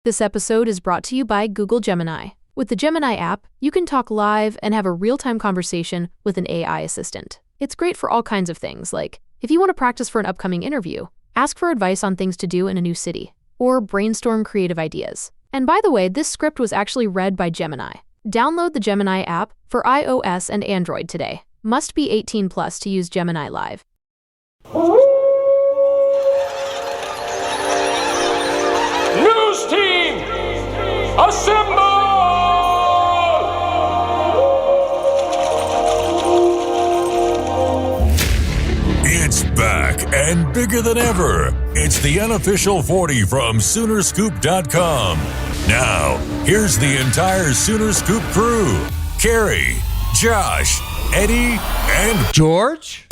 This episode is brought to you by Google Gemini. With the Gemini app, you can talk live and have a real-time conversation with an AI assistant. It's great for all kinds of things, like if you want to practice for an upcoming interview, ask for advice on things to do in a new city, or brainstorm creative ideas. And by the way, this script was actually read by Gemini. Download the Gemini app for iOS and Android today. Must be 18 plus to use Gemini Live. News team, assemble! It's back and bigger than ever. It's the Unofficial 40 from Soonerscoop.com. Now, here's the entire Sooner Scoop crew. Carey, Josh, Eddie, and George.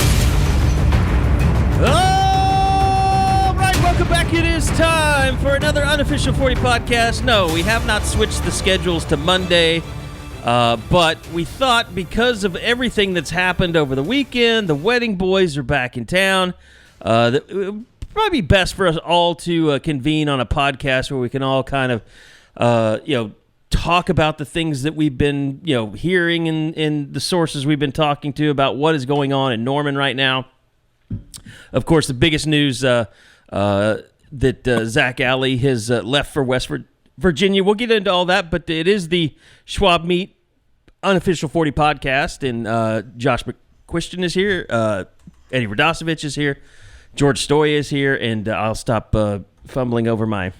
All right, welcome back. It is time for another Unofficial 40 podcast. No, we have not switched the schedules to Monday, but we thought because of everything that's happened over the weekend, the wedding boys are back in town, that it would probably be best for us all to convene on a podcast where we can all kind of, talk about the things that we've been, hearing in the sources we've been talking to about what is going on in Norman right now. Of course, the biggest news that Zac Alley has left for West Virginia. We'll get into all that, but it is the Schwab Meat Unofficial 40 podcast, and Josh McQuiston is here, Eddie Radosevich is here, George Stoya is here, and I'll stop fumbling over my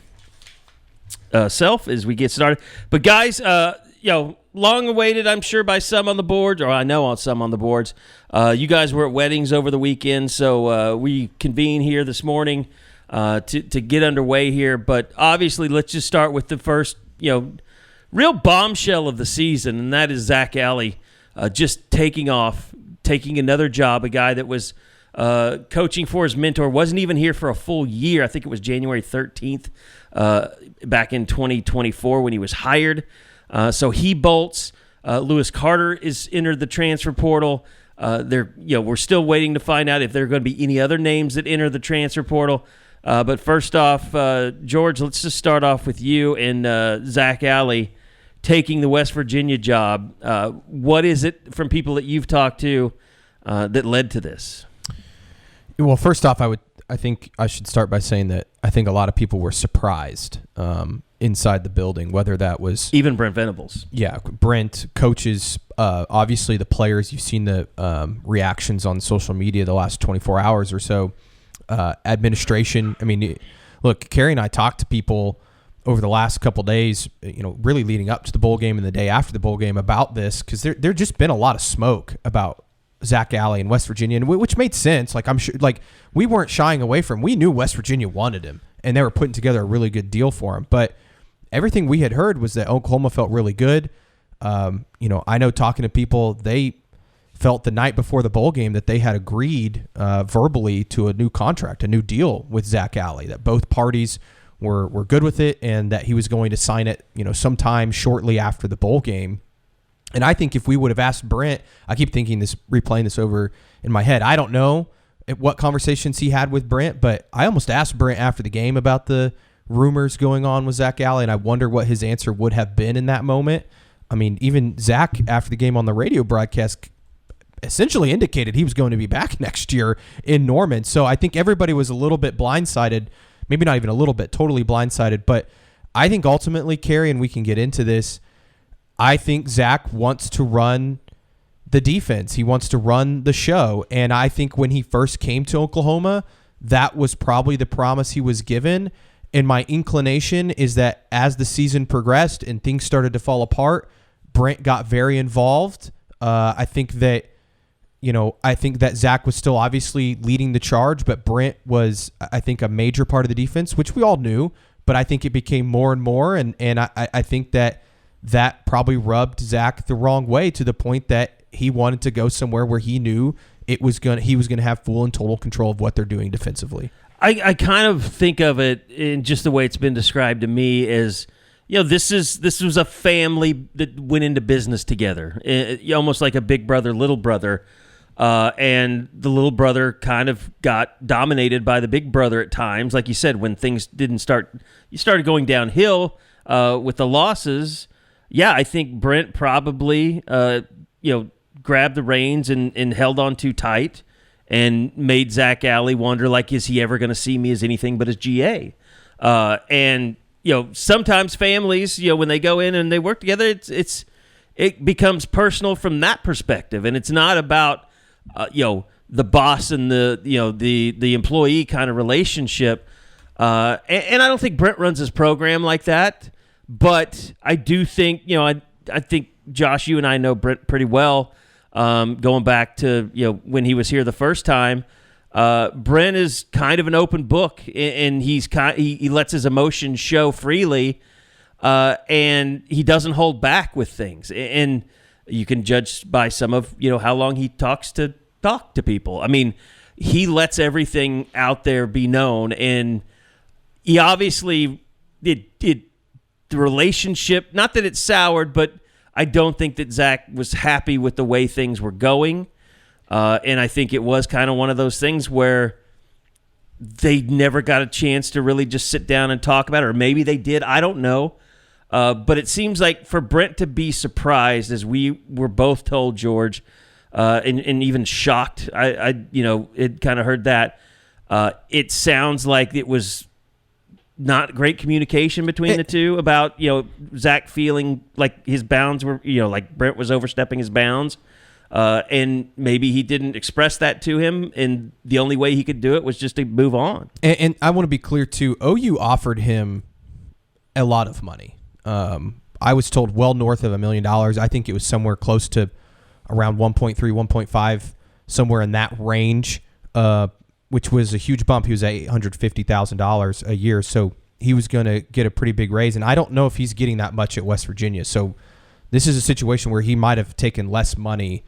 self as we get started. But guys, long awaited, I'm sure, by some on the boards, or I know on some on the boards. You guys were at weddings over the weekend, so we convene here this morning to get underway here. But obviously, let's just start with the first, real bombshell of the season, and that is Zac Alley just taking off, taking another job. A guy that was coaching for his mentor, wasn't even here for a full year. I think it was January 13th back in 2024 when he was hired. So he bolts. Lewis Carter is entered the transfer portal. We're still waiting to find out if there are going to be any other names that enter the transfer portal. But first off, George, let's just start off with you and Zac Alley taking the West Virginia job. What is it from people that you've talked to that led to this? Well, first off, I think I should start by saying that I think a lot of people were surprised inside the building, whether that was even Brent Venables. Yeah, Brent, coaches, obviously the players. You've seen the reactions on social media the last 24 hours or so. Administration. I mean, look, Carey and I talked to people over the last couple days, really leading up to the bowl game and the day after the bowl game about this, because there just been a lot of smoke about Zac Alley in West Virginia, which made sense. Like, I'm sure, we weren't shying away from him. We knew West Virginia wanted him, and they were putting together a really good deal for him. But everything we had heard was that Oklahoma felt really good. I know talking to people, they felt the night before the bowl game that they had agreed verbally to a new contract, a new deal with Zac Alley, that both parties were good with it, and that he was going to sign it, sometime shortly after the bowl game. And I think if we would have asked Brent, I keep thinking this, replaying this over in my head. I don't know what conversations he had with Brent, but I almost asked Brent after the game about the rumors going on with Zac Alley, and I wonder what his answer would have been in that moment. I mean, even Zac, after the game on the radio broadcast, essentially indicated he was going to be back next year in Norman. So I think everybody was a little bit blindsided, maybe not even a little bit, totally blindsided. But I think ultimately, Carey, and we can get into this, I think Zac wants to run the defense. He wants to run the show. And I think when he first came to Oklahoma, that was probably the promise he was given. And my inclination is that as the season progressed and things started to fall apart, Brent got very involved. I think that Zac was still obviously leading the charge, but Brent was, I think, a major part of the defense, which we all knew, but I think it became more and more. And I think that probably rubbed Zac the wrong way, to the point that he wanted to go somewhere where he knew he was going to have full and total control of what they're doing defensively. I kind of think of it in just the way it's been described to me as, this was a family that went into business together, almost like a big brother, little brother. And the little brother kind of got dominated by the big brother at times. Like you said, when things you started going downhill with the losses. Yeah, I think Brent probably, grabbed the reins and held on too tight and made Zac Alley wonder, like, is he ever going to see me as anything but as GA? And sometimes families, when they go in and they work together, it becomes personal from that perspective, and it's not about the boss and the employee kind of relationship. And I don't think Brent runs his program like that, but I do think I think Josh, you and I know Brent pretty well. Going back to when he was here the first time. Brent is kind of an open book, and he lets his emotions show freely, and he doesn't hold back with things. And you can judge by some of how long he talk to people. I mean, he lets everything out there be known, and he obviously the relationship. Not that it's soured, but I don't think that Zac was happy with the way things were going. And I think it was kind of one of those things where they never got a chance to really just sit down and talk about it, or maybe they did. I don't know. But it seems like for Brent to be surprised, as we were both told, George, and even shocked, I it kind of heard that. It sounds like it was not great communication between the two about, Zac feeling like his bounds were, like Brent was overstepping his bounds. And maybe he didn't express that to him, and the only way he could do it was just to move on. And I want to be clear, too. OU offered him a lot of money. I was told well north of $1 million. I think it was somewhere close to around 1.3, 1.5, somewhere in that range, which was a huge bump. He was at $850,000 a year, so he was going to get a pretty big raise. And I don't know if he's getting that much at West Virginia. So this is a situation where he might have taken less money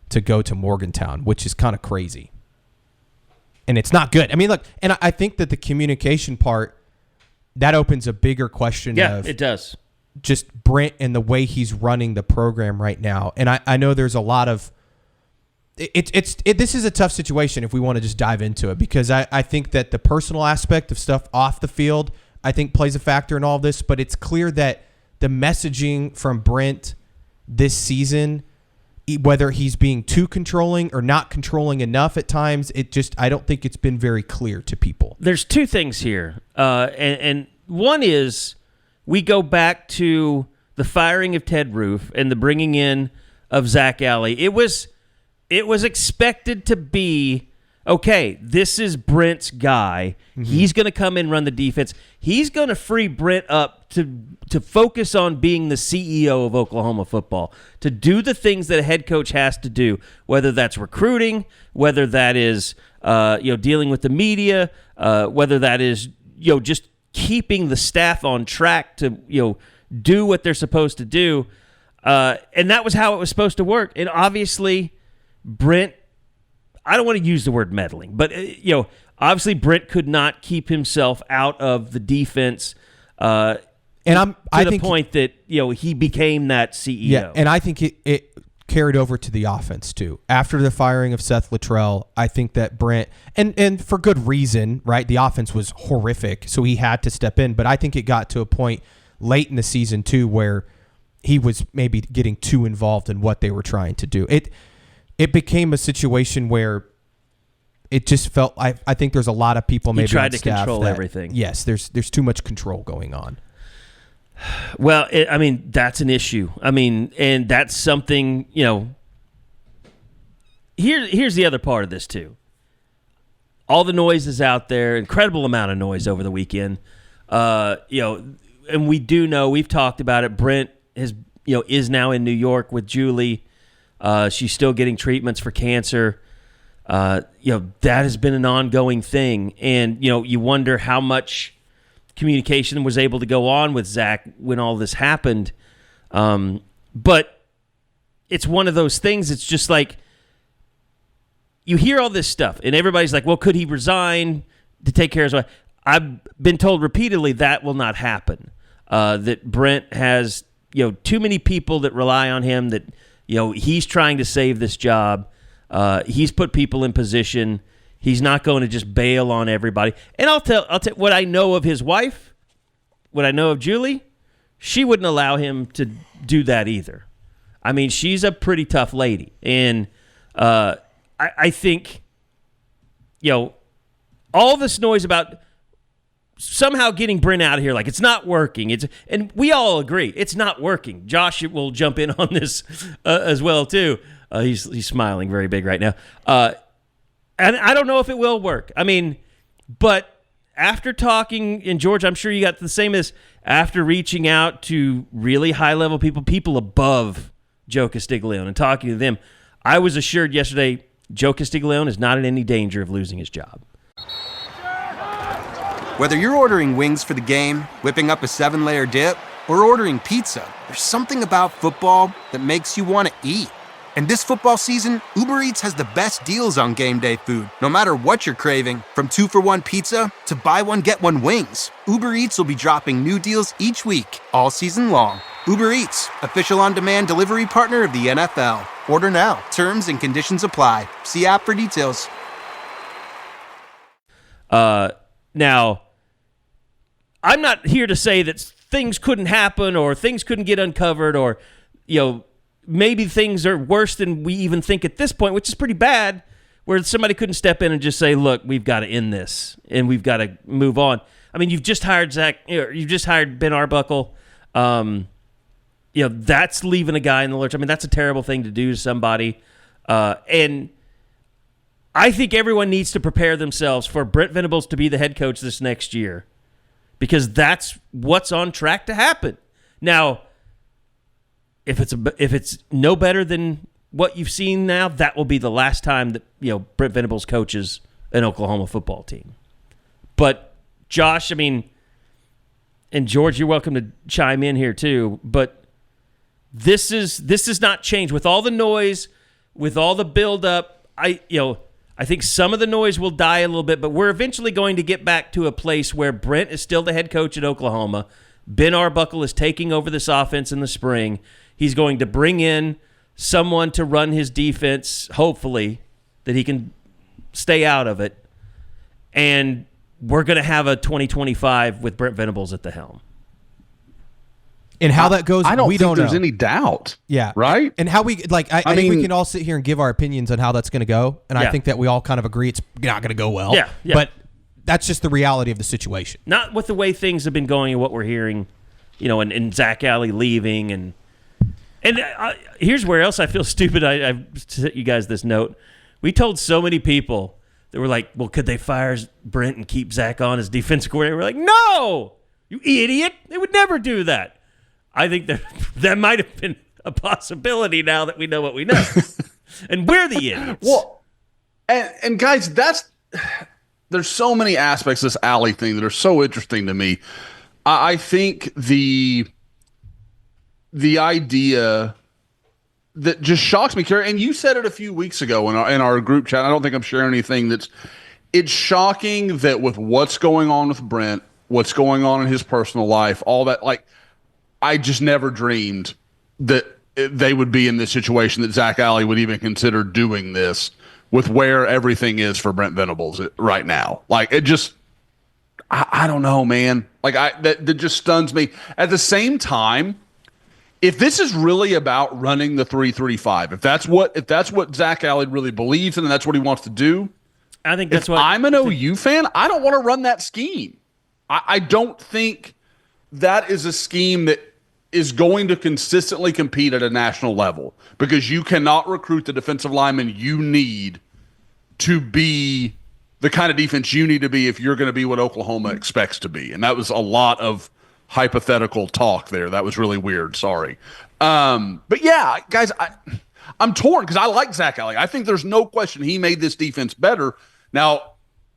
to go to Morgantown, which is kind of crazy. And it's not good. I mean, look, and I think that the communication part, that opens a bigger question. Yeah, it does. Just Brent and the way he's running the program right now. And I know there's a lot of this is a tough situation if we want to just dive into it, because I think that the personal aspect of stuff off the field, I think, plays a factor in all of this. But it's clear that the messaging from Brent this season, whether he's being too controlling or not controlling enough at times, I don't think it's been very clear to people. There's two things here. And one is we go back to the firing of Ted Roof and the bringing in of Zac Alley. It was expected to be, okay, this is Brent's guy. Mm-hmm. He's going to come in and run the defense. He's going to free Brent up to focus on being the CEO of Oklahoma football, to do the things that a head coach has to do, whether that's recruiting, whether that is dealing with the media, whether that is just keeping the staff on track to do what they're supposed to do. And that was how it was supposed to work. And obviously, Brent, I don't want to use the word meddling, but obviously Brent could not keep himself out of the defense, to the point that he became that CEO. Yeah, and I think it carried over to the offense too. After the firing of Seth Luttrell, I think that Brent, and for good reason, right? The offense was horrific, so he had to step in. But I think it got to a point late in the season too where he was maybe getting too involved in what they were trying to do. It became a situation where it just felt. I think there's a lot of people maybe he tried on to control that, everything. Yes, there's too much control going on. Well, that's an issue. And that's something. Here's the other part of this too. All the noise is out there. Incredible amount of noise over the weekend. And we do know, we've talked about it. Brent is now in New York with Julie. She's still getting treatments for cancer. That has been an ongoing thing. And, you wonder how much communication was able to go on with Zac when all this happened. But it's one of those things. It's just like you hear all this stuff and everybody's like, well, could he resign to take care of his wife? I've been told repeatedly that will not happen. That Brent has, too many people that rely on him, that, he's trying to save this job. He's put people in position. He's not going to just bail on everybody. And I'll tell what I know of his wife, what I know of Julie, she wouldn't allow him to do that either. I mean, she's a pretty tough lady. And I think, all this noise about somehow getting Brent out of here, like it's not working. And we all agree it's not working. Josh will jump in on this as well too. He's smiling very big right now. And I don't know if it will work. I mean, but after talking, and George, I'm sure you got the same as after reaching out to really high-level people above Joe Castiglione and talking to them, I was assured yesterday Joe Castiglione is not in any danger of losing his job. Whether you're ordering wings for the game, whipping up a 7-layer dip, or ordering pizza, there's something about football that makes you want to eat. And this football season, Uber Eats has the best deals on game day food. No matter what you're craving, from 2-for-1 pizza to buy one, get one wings, Uber Eats will be dropping new deals each week, all season long. Uber Eats, official on-demand delivery partner of the NFL. Order now. Terms and conditions apply. See app for details. Now, I'm not here to say that things couldn't happen or things couldn't get uncovered or, maybe things are worse than we even think at this point, which is pretty bad, where somebody couldn't step in and just say, look, we've got to end this and we've got to move on. I mean, you've just hired you've just hired Ben Arbuckle. That's leaving a guy in the lurch. I mean, that's a terrible thing to do to somebody. And I think everyone needs to prepare themselves for Brent Venables to be the head coach this next year, because that's what's on track to happen. Now, if it's no better than what you've seen now, that will be the last time that Brent Venables coaches an Oklahoma football team. But Josh, I mean, and George, you're welcome to chime in here too. But this is not changed with all the noise, with all the buildup. I think some of the noise will die a little bit, but we're eventually going to get back to a place where Brent is still the head coach at Oklahoma. Ben Arbuckle is taking over this offense in the spring. He's going to bring in someone to run his defense, hopefully, that he can stay out of it. And we're going to have a 2025 with Brent Venables at the helm. And how that goes, I don't we think don't there's know. any doubt. Yeah. Right? And how we, I think mean, we can all sit here and give our opinions on how that's going to go. And I think that we all kind of agree it's not going to go well. Yeah. But that's just the reality of the situation. Not with the way things have been going and what we're hearing, and Zac Alley leaving. And here's where else I feel stupid. I've sent you guys this note. We told so many people that were like, well, could they fire Brent and keep Zac on as defensive coordinator? We're like, no, you idiot. They would never do that. I think that might have been a possibility now that we know what we know. And we're the idiots. Well, and guys, there's so many aspects of this Alley thing that are so interesting to me. I think the idea that just shocks me, Carey, and you said it a few weeks ago in our group chat. I don't think I'm sharing anything it's shocking that with what's going on with Brent, what's going on in his personal life, all that, I just never dreamed that they would be in this situation, that Zac Alley would even consider doing this with where everything is for Brent Venables right now. It just, I don't know, man. That just stuns me. At the same time, if this is really about running the 3-3-5, if that's what Zac Alley really believes in and that's what he wants to do, I think that's if I'm an OU fan, I don't want to run that scheme. I don't think that is a scheme that is going to consistently compete at a national level, because you cannot recruit the defensive lineman you need to be the kind of defense you need to be if you're going to be what Oklahoma expects to be. And that was a lot of hypothetical talk there. That was really weird. Sorry. But yeah, guys, I'm torn because I like Zac Alley. I think there's no question he made this defense better. Now,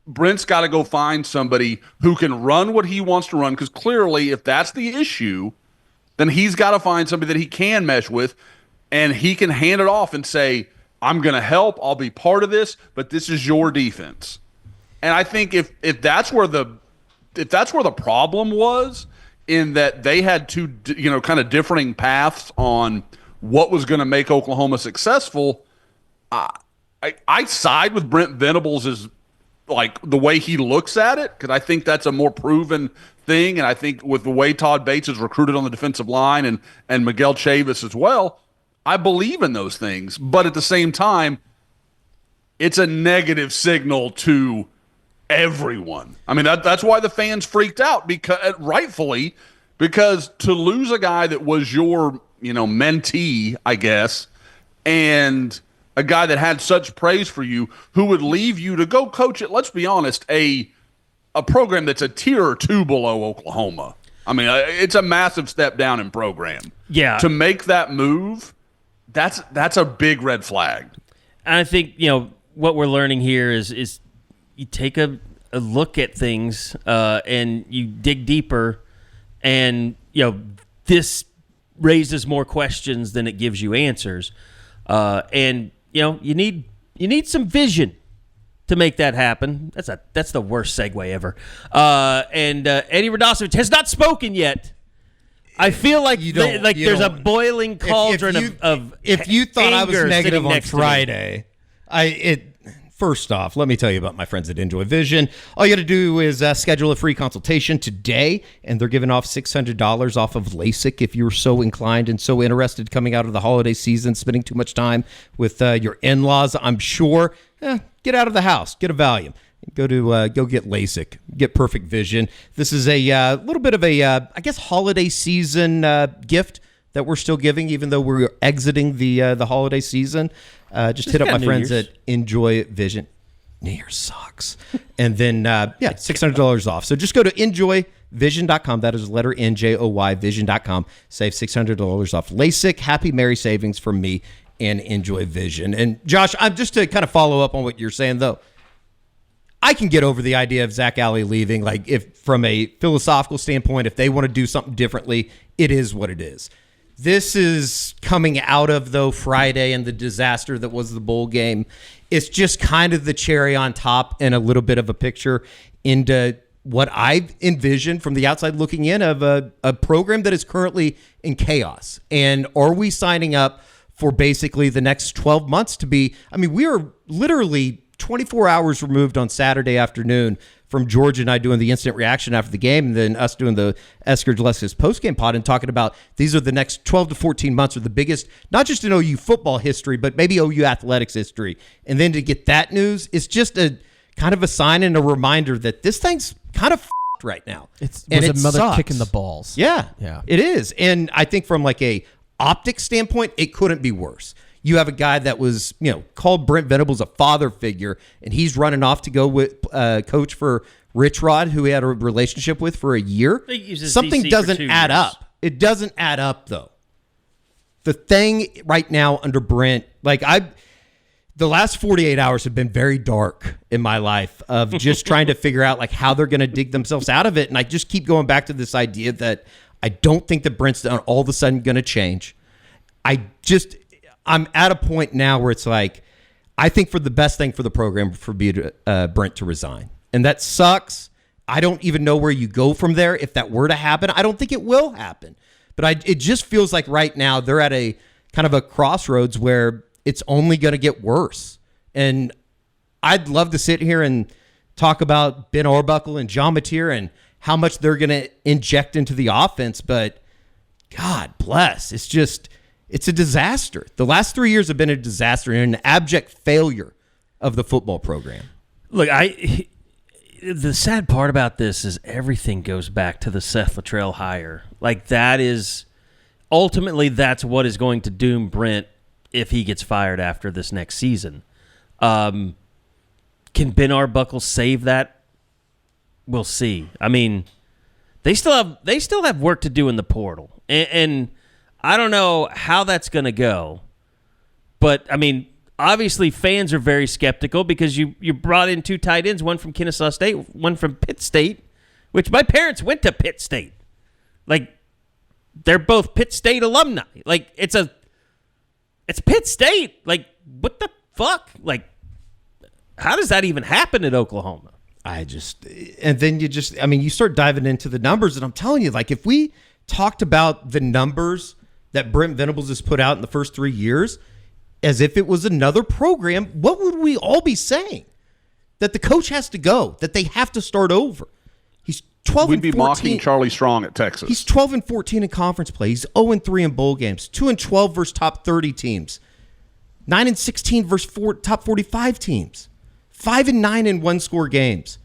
Brent's got to go find somebody who can run what he wants to run, because clearly if that's the issue, then he's got to find somebody that he can mesh with, and he can hand it off and say, I'm going to help, I'll be part of this, but this is your defense. And I think if that's where the problem was, in that they had two kind of differing paths on what was going to make Oklahoma successful, I side with Brent Venables as like the way he looks at it, because I think that's a more proven thing. And I think with the way Todd Bates is recruited on the defensive line and Miguel Chavis as well, I believe in those things. But at the same time, it's a negative signal to everyone. I mean, that's why the fans freaked out, because rightfully, because to lose a guy that was your, mentee, I guess, and a guy that had such praise for you, who would leave you to go coach it, let's be honest, a program that's a tier or two below Oklahoma. I mean, it's a massive step down in program. Yeah. To make that move, that's a big red flag. And I think, what we're learning here is you take a look at things and you dig deeper, and this raises more questions than it gives you answers. And you need some vision to make that happen. That's the worst segue ever. And Eddie Radosevich has not spoken yet. I feel like there's a boiling cauldron of if you thought I was negative on next Friday, First off, let me tell you about my friends at Enjoy Vision. All you got to do is schedule a free consultation today, and they're giving off $600 off of LASIK if you're so inclined and so interested coming out of the holiday season, spending too much time with your in-laws, I'm sure. Get out of the house. Get a Valium. Go get LASIK. Get perfect vision. This is a little bit of a, holiday season gift that we're still giving, even though we're exiting the holiday season. Just hit up my friends at Enjoy Vision. New Year's sucks. And then, $600 off. So just go to enjoyvision.com. That is letter NJOY vision.com. Save $600 off LASIK. Happy Merry Savings from me and Enjoy Vision. And Josh, I'm just to kind of follow up on what you're saying, though. I can get over the idea of Zac Alley leaving. Like, if from a philosophical standpoint, if they want to do something differently, it is what it is. This is coming out of, though, Friday and the disaster that was the bowl game. It's just kind of the cherry on top and a little bit of a picture into what I've envisioned from the outside looking in of a program that is currently in chaos. And are we signing up for basically the next 12 months to be, we are literally 24 hours removed on Saturday afternoon from George and I doing the instant reaction after the game, and then us doing the Esker Gillespie's postgame pod and talking about these are the next 12 to 14 months are the biggest, not just in OU football history, but maybe OU athletics history. And then to get that news, it's just a kind of a sign and a reminder that this thing's kind of f***ed right now. It's a mother sucks. kicking the balls. Yeah, it is. And I think from like a optics standpoint, it couldn't be worse. You have a guy that was, called Brent Venables a father figure, and he's running off to go with coach for Rich Rod, who he had a relationship with for a year. Something doesn't add up. It doesn't add up, though. The thing right now under Brent, the last 48 hours have been very dark in my life of just trying to figure out how they're going to dig themselves out of it. And I just keep going back to this idea that I don't think that Brent's all of a sudden going to change. I'm at a point now where it's I think for the best thing for the program for Brent to resign. And that sucks. I don't even know where you go from there if that were to happen. I don't think it will happen. But it just feels like right now they're at a kind of a crossroads where it's only going to get worse. And I'd love to sit here and talk about Ben Arbuckle and John Mateer and how much they're going to inject into the offense. But God bless. It's a disaster. The last 3 years have been a disaster and an abject failure of the football program. Look, the sad part about this is everything goes back to the Seth Luttrell hire. Ultimately, that's what is going to doom Brent if he gets fired after this next season. Can Ben Arbuckle save that? We'll see. They still have work to do in the portal, and I don't know how that's going to go, but, obviously fans are very skeptical because you brought in two tight ends, one from Kennesaw State, one from Pitt State, which my parents went to Pitt State. They're both Pitt State alumni. It's Pitt State. What the fuck? How does that even happen at Oklahoma? And then you start diving into the numbers, and I'm telling you, if we talked about the numbers that Brent Venables has put out in the first 3 years, as if it was another program, what would we all be saying? That the coach has to go, that they have to start over. He's 12 We'd and 14. be mocking Charlie Strong at Texas. He's 12 and 14 in conference play. He's 0 and 3 in bowl games. 2 and 12 versus top 30 teams. 9 and 16 versus top 45 teams. 5 and 9 in one-score games.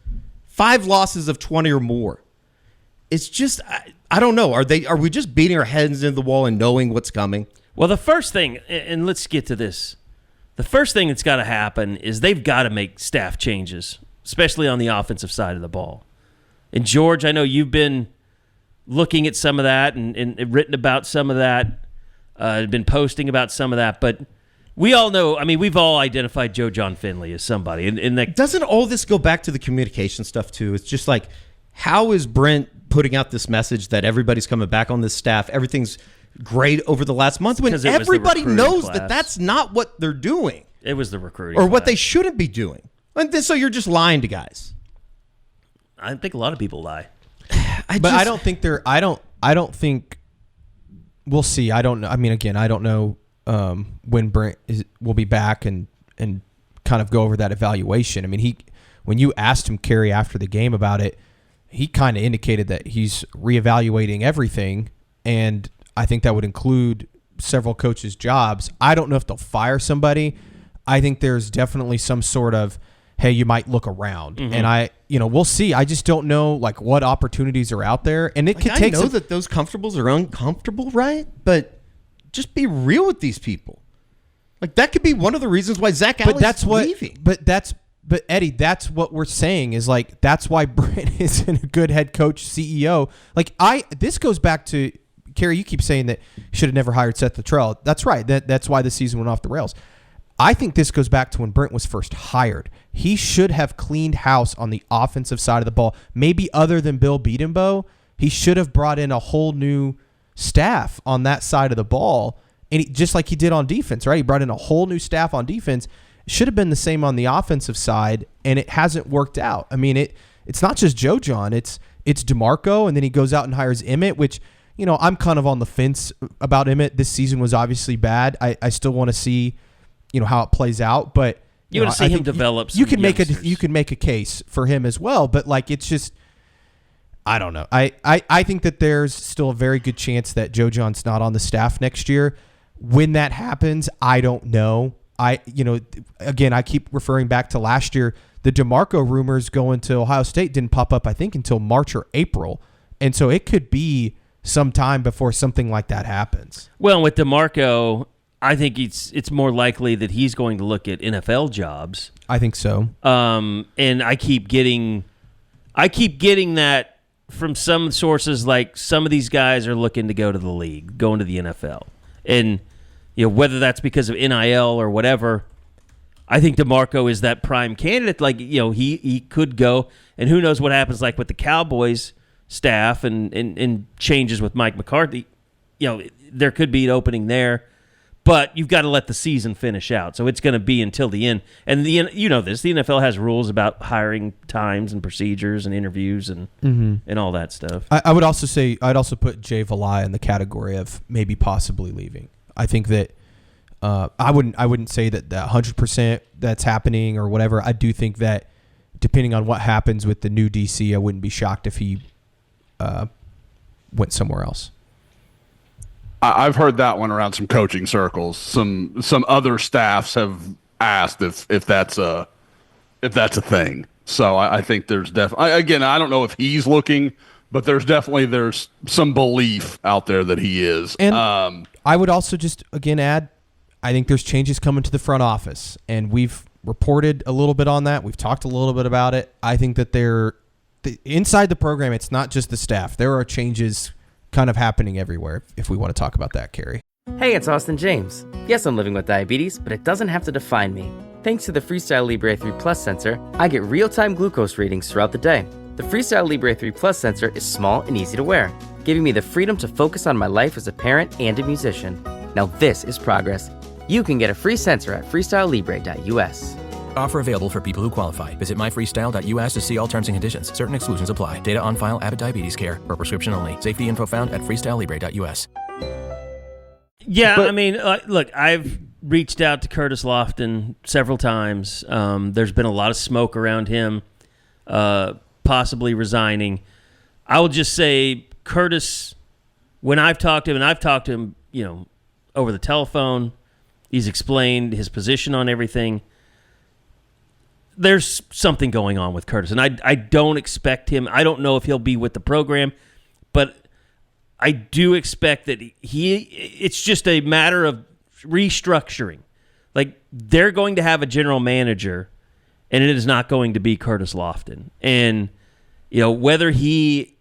5 losses of 20 or more. It's just, I don't know. Are we just beating our heads into the wall and knowing what's coming? Well, the first thing, and let's get to this. The first thing that's got to happen is they've got to make staff changes, especially on the offensive side of the ball. And George, I know you've been looking at some of that and written about some of that, been posting about some of that, but we all know, I mean, we've all identified Joe John Finley as somebody. And that, doesn't all this go back to the communication stuff too? It's just like, how is Brent putting out this message that everybody's coming back on this staff, everything's great over the last month, when everybody knows that that's not what they're doing? It was the recruiting or what class. they shouldn't be doing. And so you're just lying to guys. I think a lot of people lie. I don't think they're. I don't think. We'll see. I don't know. I mean, again, I don't know when Brent will be back and kind of go over that evaluation. I mean, when you asked him, Carey, after the game about it, he kind of indicated that he's reevaluating everything, and I think that would include several coaches' jobs. I don't know if they'll fire somebody. I think there's definitely some sort of, hey, you might look around. Mm-hmm. And we'll see. I just don't know like what opportunities are out there. And it could take I know that those comfortables are uncomfortable, right? But just be real with these people. Like that could be one of the reasons why Zac Alley's leaving. But Eddie, that's what we're saying is like, that's why Brent isn't a good head coach, CEO. Like this goes back to, Carey, you keep saying that you should have never hired Seth Luttrell. That's right. That's why the season went off the rails. I think this goes back to when Brent was first hired. He should have cleaned house on the offensive side of the ball. Maybe other than Bill Bedenbaugh, he should have brought in a whole new staff on that side of the ball, and just like he did on defense, right? He brought in a whole new staff on defense. It should have been the same on the offensive side, and it hasn't worked out. I mean, it's not just Joe John. It's DeMarco, and then he goes out and hires Emmett, which, I'm kind of on the fence about Emmett. This season was obviously bad. I still want to see how it plays out, but you want to see him develop. You can make a case for him as well, but like it's just, I don't know. I think that there's still a very good chance that Joe John's not on the staff next year. When that happens, I don't know. Again, I keep referring back to last year. The DeMarco rumors going to Ohio State didn't pop up, I think, until March or April, and so it could be some time before something like that happens. Well, with DeMarco, I think it's more likely that he's going to look at NFL jobs. I think so. And I keep getting that from some sources, like some of these guys are looking to go to the league, going to the NFL. And whether that's because of NIL or whatever, I think DeMarco is that prime candidate. Like, he could go, and who knows what happens like with the Cowboys staff and changes with Mike McCarthy. There could be an opening there. But you've got to let the season finish out. So it's going to be until the end. And the NFL has rules about hiring times and procedures and interviews and all that stuff. I would also say I'd also put Jay Valai in the category of maybe possibly leaving. I think that I wouldn't say that 100% that's happening or whatever. I do think that depending on what happens with the new DC, I wouldn't be shocked if he went somewhere else. I've heard that one around some coaching circles. Some other staffs have asked if that's a thing. So I think there's definitely, again, I don't know if he's looking, but there's some belief out there that he is. And I would also just again add, I think there's changes coming to the front office, and we've reported a little bit on that. We've talked a little bit about it. I think that inside the program, it's not just the staff. There are changes kind of happening everywhere, if we want to talk about that, Carey. Hey, it's Austin James. Yes, I'm living with diabetes, but it doesn't have to define me. Thanks to the Freestyle Libre 3 Plus sensor, I get real-time glucose readings throughout the day. The Freestyle Libre 3 Plus sensor is small and easy to wear, giving me the freedom to focus on my life as a parent and a musician. Now this is progress. You can get a free sensor at freestylelibre.us. Offer available for people who qualify. Visit myfreestyle.us to see all terms and conditions. Certain exclusions apply. Data on file. Abbott Diabetes Care. For prescription only. Safety info found at freestylelibre.us. Yeah, I mean, look, I've reached out to Curtis Lofton several times. There's been a lot of smoke around him possibly resigning. I will just say Curtis, when I've talked to him, and I've talked to him, over the telephone, he's explained his position on everything. There's something going on with Curtis, and I don't expect him. I don't know if he'll be with the program, but I do expect that it's just a matter of restructuring. Like, they're going to have a general manager, and it is not going to be Curtis Lofton. And, whether he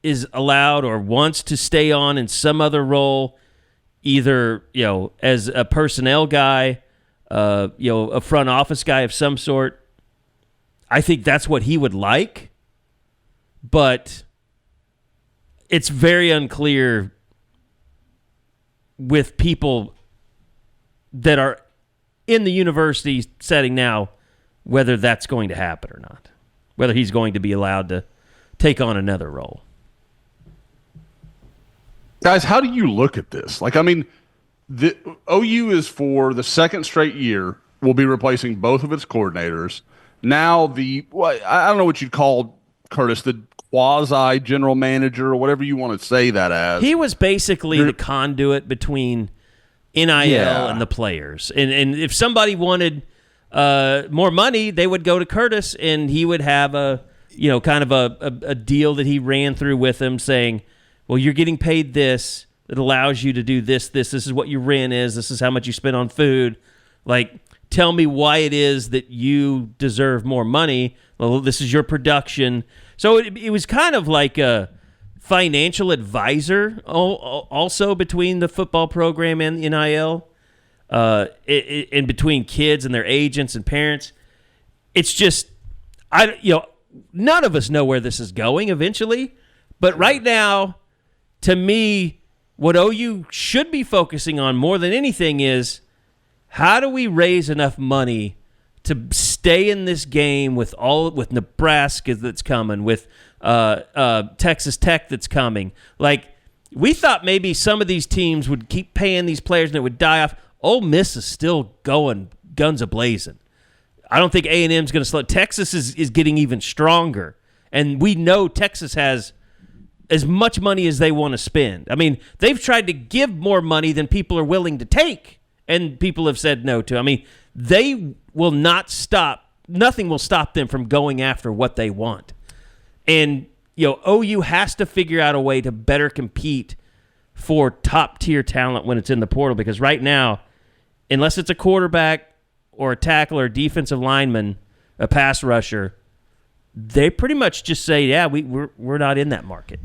is allowed or wants to stay on in some other role, either, as a personnel guy, a front office guy of some sort, I think that's what he would like. But it's very unclear with people that are in the university setting now whether that's going to happen or not, whether he's going to be allowed to take on another role. Guys, how do you look at this? The OU is, for the second straight year, will be replacing both of its coordinators. Now I don't know what you'd call Curtis, the quasi general manager or whatever you want to say that as. He was basically the conduit between NIL and the players. And if somebody wanted more money, they would go to Curtis, and he would have a deal that he ran through with them saying, well, you're getting paid this. It allows you to do this. This is what your rent is. This is how much you spend on food. Tell me why it is that you deserve more money. Well, this is your production. So it was kind of like a financial advisor also between the football program and the NIL, in between kids and their agents and parents. It's just, none of us know where this is going eventually. But right now, to me, what OU should be focusing on more than anything is, how do we raise enough money to stay in this game with Nebraska that's coming, with Texas Tech that's coming? We thought maybe some of these teams would keep paying these players and it would die off. Ole Miss is still going guns a-blazing. I don't think A&M's going to slow. Texas is getting even stronger, and we know Texas has as much money as they want to spend. I mean, they've tried to give more money than people are willing to take, and people have said no to. I mean, they will not stop. Nothing will stop them from going after what they want. And, OU has to figure out a way to better compete for top-tier talent when it's in the portal, because right now, unless it's a quarterback or a tackle or a defensive lineman, a pass rusher, they pretty much just say, yeah, we're not in that market.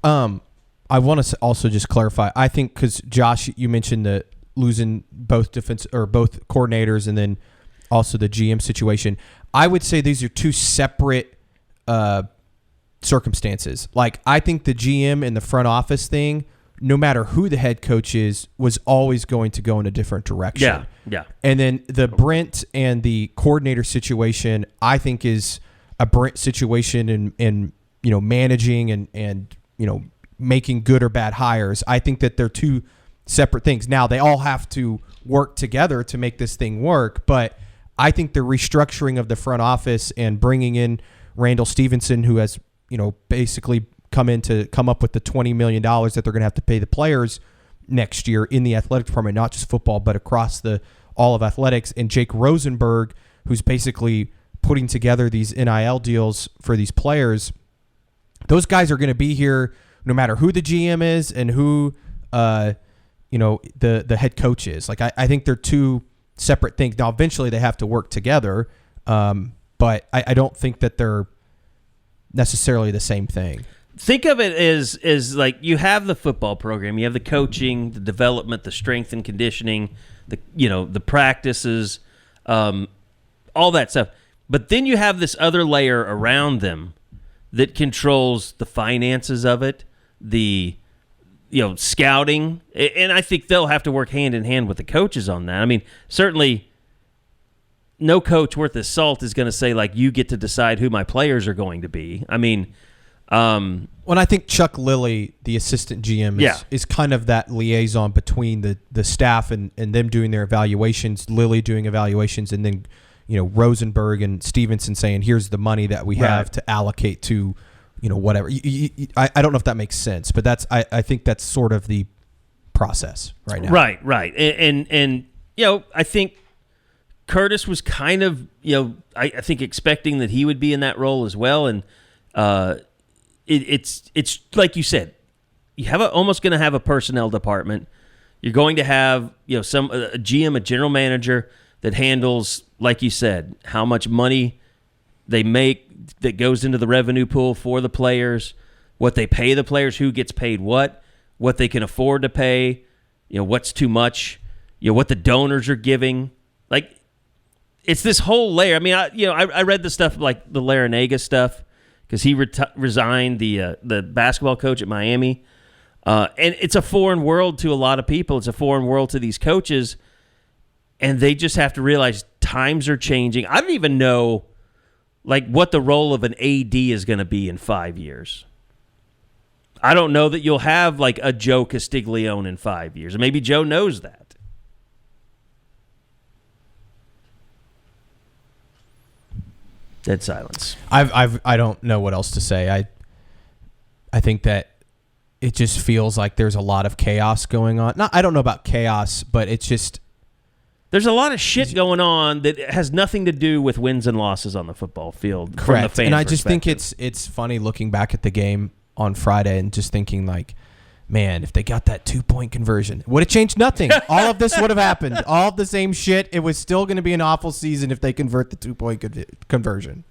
I want to also just clarify. I think, because Josh, you mentioned that losing both both coordinators and then also the GM situation. I would say these are two separate circumstances. I think the GM and the front office thing, no matter who the head coach is, was always going to go in a different direction. Yeah. And then the Brent and the coordinator situation, I think, is a Brent situation in managing and making good or bad hires. I think that they're two separate things. Now, they all have to work together to make this thing work, but I think the restructuring of the front office and bringing in Randall Stevenson, who has, basically come up with the $20 million that they're going to have to pay the players next year in the athletic department, not just football, but across all of athletics, and Jake Rosenberg, who's basically putting together these NIL deals for these players. Those guys are going to be here no matter who the GM is and who the head coach is. I think they're two separate things. Now, eventually they have to work together, but I don't think that they're necessarily the same thing. Think of it as you have the football program, you have the coaching, the development, the strength and conditioning, the practices, all that stuff. But then you have this other layer around them that controls the finances of it, the scouting, and I think they'll have to work hand in hand with the coaches on that. I mean, certainly no coach worth his salt is going to say, you get to decide who my players are going to be. I mean, When I think Chuck Lilly, the assistant GM, is kind of that liaison between the staff and them doing their evaluations, Lilly doing evaluations, and then Rosenberg and Stevenson saying, here's the money that we have to allocate to whatever. I don't know if that makes sense, but I think that's sort of the process right now. Right. And I think Curtis was kind of, I think expecting that he would be in that role as well. And it's like you said, you have almost going to have a personnel department. You're going to have, a GM, a general manager that handles, like you said, how much money they make that goes into the revenue pool for the players, what they pay the players, who gets paid what they can afford to pay, what's too much, what the donors are giving. Like, it's this whole layer. I mean, I read the stuff like the Larinaga stuff because he resigned, the basketball coach at Miami. And it's a foreign world to a lot of people. It's a foreign world to these coaches. And they just have to realize times are changing. I don't even know what the role of an AD is going to be in 5 years. I don't know that you'll have a Joe Castiglione in 5 years. And maybe Joe knows that. Dead silence. I don't know what else to say. I think that it just feels like there's a lot of chaos going on. I don't know about chaos, but it's just there's a lot of shit going on that has nothing to do with wins and losses on the football field. Correct. From the fan and I just think perspective. it's funny looking back at the game on Friday and just thinking man, if they got that 2-point conversion, it would have changed nothing. All of this would have happened. All of the same shit. It was still going to be an awful season if they convert the 2-point conversion.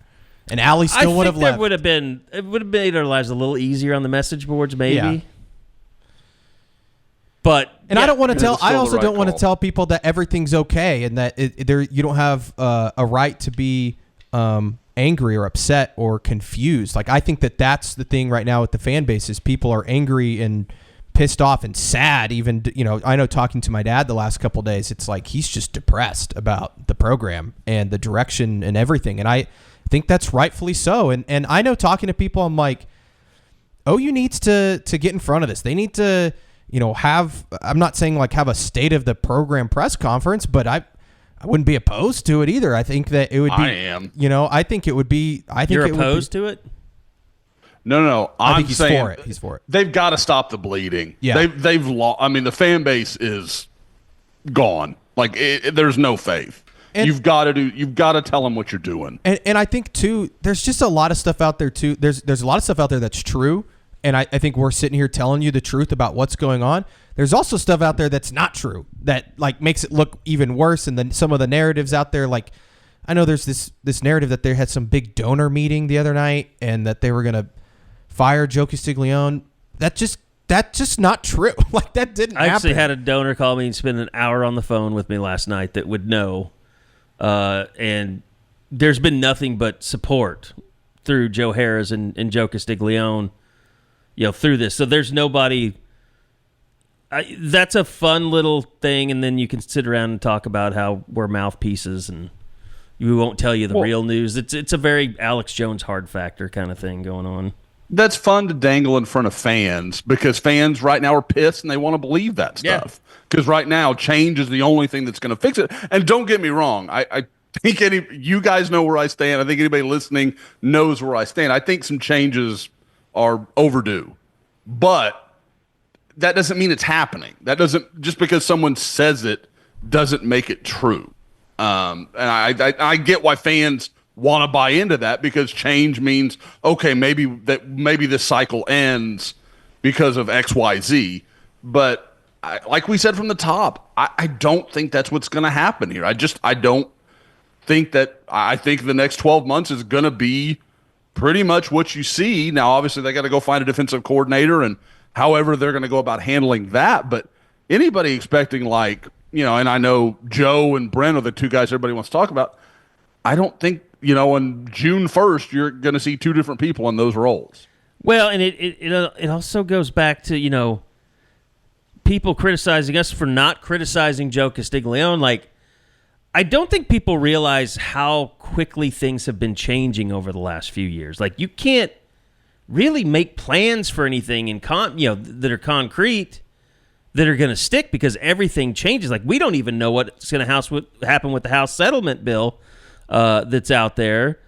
And Alley still would have left. It would have made our lives a little easier on the message boards, maybe. Yeah. But I don't want to tell. I also don't want to tell people that everything's okay and that you don't have a right to be angry or upset or confused. I think that's the thing right now with the fan base is people are angry and pissed off and sad. Even I know talking to my dad the last couple of days, it's he's just depressed about the program and the direction and everything. And I think that's rightfully so. And I know talking to people, I'm like, OU needs to get in front of this. They need to. I'm not saying have a state of the program press conference, but I wouldn't be opposed to it either. I think that it would be. I am. I think it would be. I think you're opposed to it. No. I think he's for it. He's for it. They've got to stop the bleeding. Yeah. They've lost. I mean, the fan base is gone. There's no faith. And you've got to tell them what you're doing. And I think too, there's just a lot of stuff out there too. There's a lot of stuff out there that's true. And I think we're sitting here telling you the truth about what's going on. There's also stuff out there that's not true that makes it look even worse. And then some of the narratives out there, I know there's this narrative that they had some big donor meeting the other night and that they were going to fire Joe Castiglione. That's just not true. That didn't happen. I actually had a donor call me and spend an hour on the phone with me last night that would know. And there's been nothing but support through Joe Harris and Joe Castiglione. Through this. So there's nobody. That's a fun little thing, and then you can sit around and talk about how we're mouthpieces, and we won't tell you the real news. It's a very Alex Jones hard factor kind of thing going on. That's fun to dangle in front of fans because fans right now are pissed and they want to believe that stuff. Because right now, change is the only thing that's going to fix it. And don't get me wrong, I think you guys know where I stand. I think anybody listening knows where I stand. I think some changes are overdue, but that doesn't mean it's happening. That doesn't, just because someone says it doesn't make it true. And I get why fans want to buy into that because change means, okay, maybe this cycle ends because of X, Y, Z. But like we said from the top, I don't think that's what's going to happen here. I don't think that. I think the next 12 months is going to be pretty much what you see. Now, obviously, they got to go find a defensive coordinator and however they're going to go about handling that. But anybody expecting and I know Joe and Brent are the two guys everybody wants to talk about. I don't think, on June 1st, you're going to see two different people in those roles. Well, and it also goes back to, people criticizing us for not criticizing Joe Castiglione. I don't think people realize how quickly things have been changing over the last few years. You can't really make plans for anything that are concrete, that are going to stick, because everything changes. Like, we don't even know what's going to happen with the House settlement bill that's out there.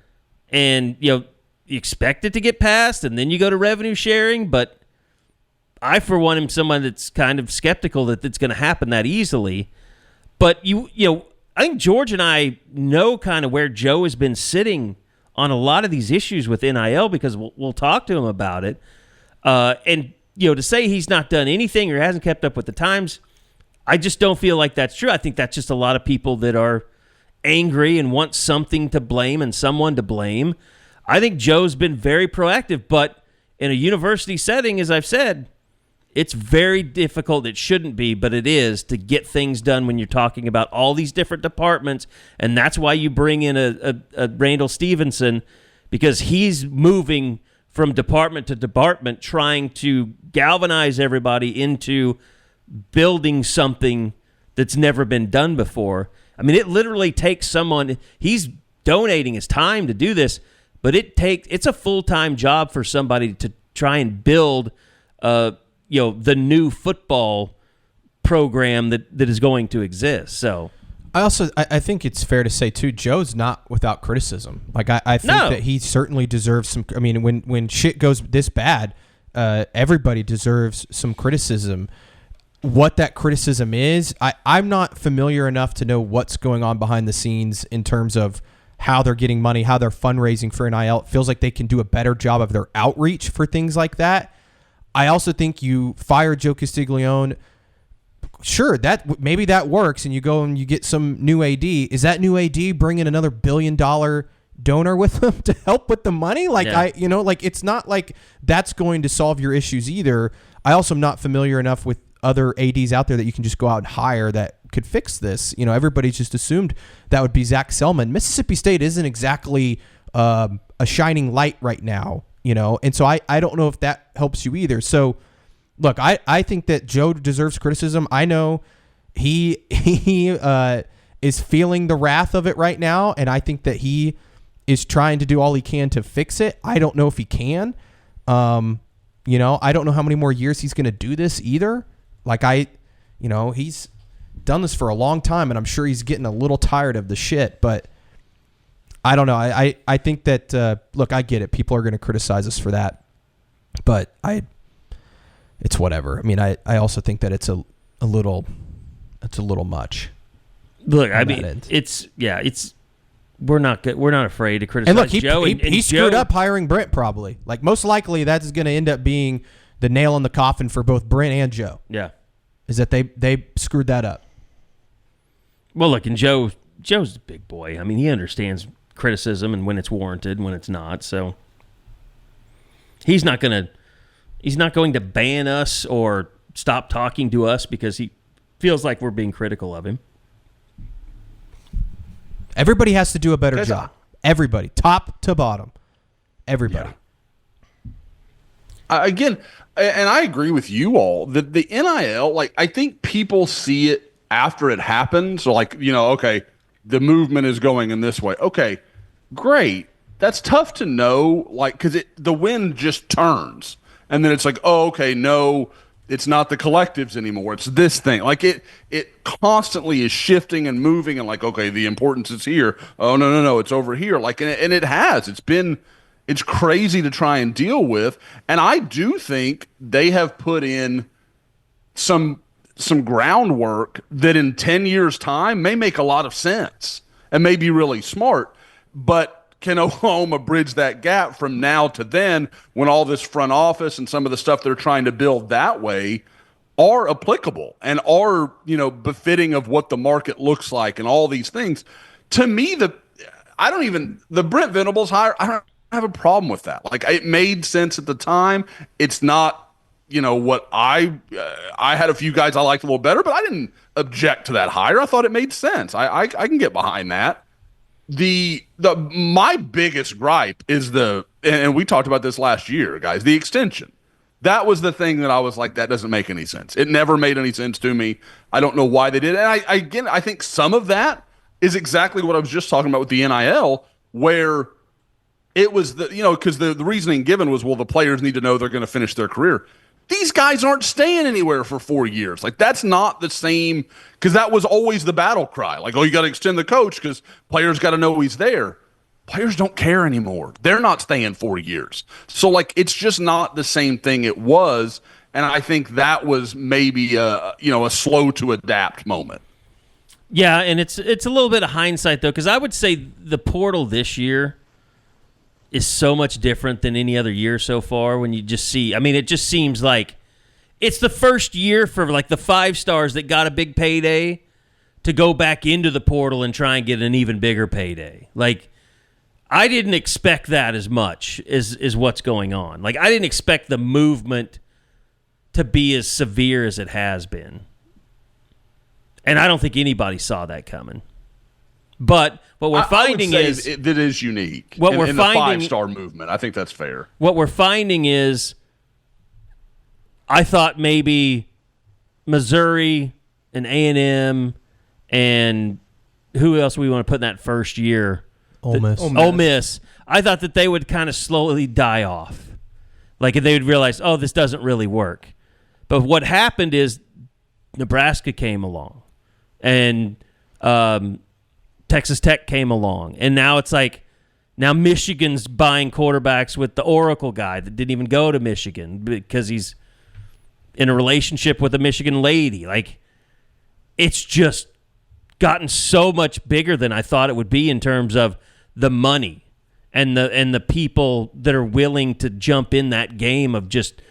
And, you expect it to get passed, and then you go to revenue sharing. But I, for one, am someone that's kind of skeptical that it's going to happen that easily. But, I think George and I know kind of where Joe has been sitting on a lot of these issues with NIL, because we'll talk to him about it. And, to say he's not done anything or hasn't kept up with the times, I just don't feel like that's true. I think that's just a lot of people that are angry and want something to blame and someone to blame. I think Joe's been very proactive, but in a university setting, as I've said, it's very difficult. It shouldn't be, but it is, to get things done when you're talking about all these different departments. And that's why you bring in a Randall Stevenson, because he's moving from department to department, trying to galvanize everybody into building something that's never been done before. I mean, it literally takes someone, he's donating his time to do this, but it's a full-time job for somebody to try and build the new football program that is going to exist. So I think it's fair to say too, Joe's not without criticism. Like, I think that he certainly deserves some. I mean, when shit goes this bad, everybody deserves some criticism. What that criticism is, I'm not familiar enough to know what's going on behind the scenes in terms of how they're getting money, how they're fundraising for NIL. It feels like they can do a better job of their outreach for things like that. I also think you fire Joe Castiglione. Sure, maybe that works, and you go and you get some new AD. Is that new AD bringing another $1 billion donor with them to help with the money? Like, yeah. It's not like that's going to solve your issues either. I also am not familiar enough with other ADs out there that you can just go out and hire that could fix this. Everybody's just assumed that would be Zach Selman. Mississippi State isn't exactly a shining light right now, and so I don't know if that helps you either. So, look, I think that Joe deserves criticism. I know he is feeling the wrath of it right now, and I think that he is trying to do all he can to fix it. I don't know if he can. I don't know how many more years he's going to do this either. Like, he's done this for a long time, and I'm sure he's getting a little tired of the shit, but I don't know. I think that, look, I get it. People are going to criticize us for that, but it's whatever. I mean, I also think that it's a little much. Look, I mean, we're not afraid to criticize. And look, Joe. He screwed up hiring Brent, probably. Like, most likely that's going to end up being the nail in the coffin for both Brent and Joe. Yeah. Is that they screwed that up. Well, look, and Joe's a big boy. I mean, he understands criticism and when it's warranted and when it's not. So he's not going to ban us or stop talking to us because he feels like we're being critical of him. Everybody has to do a better job. Everybody, top to bottom. Everybody. Yeah. Again, and I agree with you all, that the NIL, like, I think people see it after it happens. So, like, okay, the movement is going in this way. Okay, great. That's tough to know, like, because the wind just turns. And then it's like, oh, okay, no, it's not the collectives anymore. It's this thing. Like, it constantly is shifting and moving, and like, okay, the importance is here. Oh, no, it's over here. Like, and it has. It's crazy to try and deal with. And I do think they have put in some groundwork that in 10 years' time may make a lot of sense and may be really smart. But can Oklahoma bridge that gap from now to then, when all this front office and some of the stuff they're trying to build that way are applicable and are, befitting of what the market looks like and all these things? To me, the Brent Venables hire, I don't have a problem with that. Like, it made sense at the time. It's not, what I had a few guys I liked a little better, but I didn't object to that hire. I thought it made sense. I can get behind that. My biggest gripe is and we talked about this last year, guys, the extension. That was the thing that I was like, that doesn't make any sense. It never made any sense to me. I don't know why they did it. And I think some of that is exactly what I was just talking about with the NIL, where it was because the reasoning given was, well, the players need to know they're going to finish their career. These guys aren't staying anywhere for 4 years. Like, that's not the same, because that was always the battle cry. Like, oh, you got to extend the coach because players got to know he's there. Players don't care anymore. They're not staying 4 years. So, like, it's just not the same thing it was. And I think that was maybe a slow to adapt moment. Yeah, and it's a little bit of hindsight, though, because I would say the portal this year is so much different than any other year so far. When you just see, I mean, it just seems like it's the first year for like the 5 stars that got a big payday to go back into the portal and try and get an even bigger payday. Like, I didn't expect that as much as what's going on. Like, I didn't expect the movement to be as severe as it has been. And I don't think anybody saw that coming. But what we're finding is it is unique. What we're in finding, the 5-star movement, I think that's fair. What we're finding is, I thought maybe Missouri and A&M and who else we want to put in that first year? Ole Miss. Ole Miss. I thought that they would kind of slowly die off. Like, they would realize, oh, this doesn't really work. But what happened is Nebraska came along, and Texas Tech came along, and now it's like, now Michigan's buying quarterbacks with the Oracle guy that didn't even go to Michigan because he's in a relationship with a Michigan lady. Like, it's just gotten so much bigger than I thought it would be in terms of the money and the people that are willing to jump in that game of just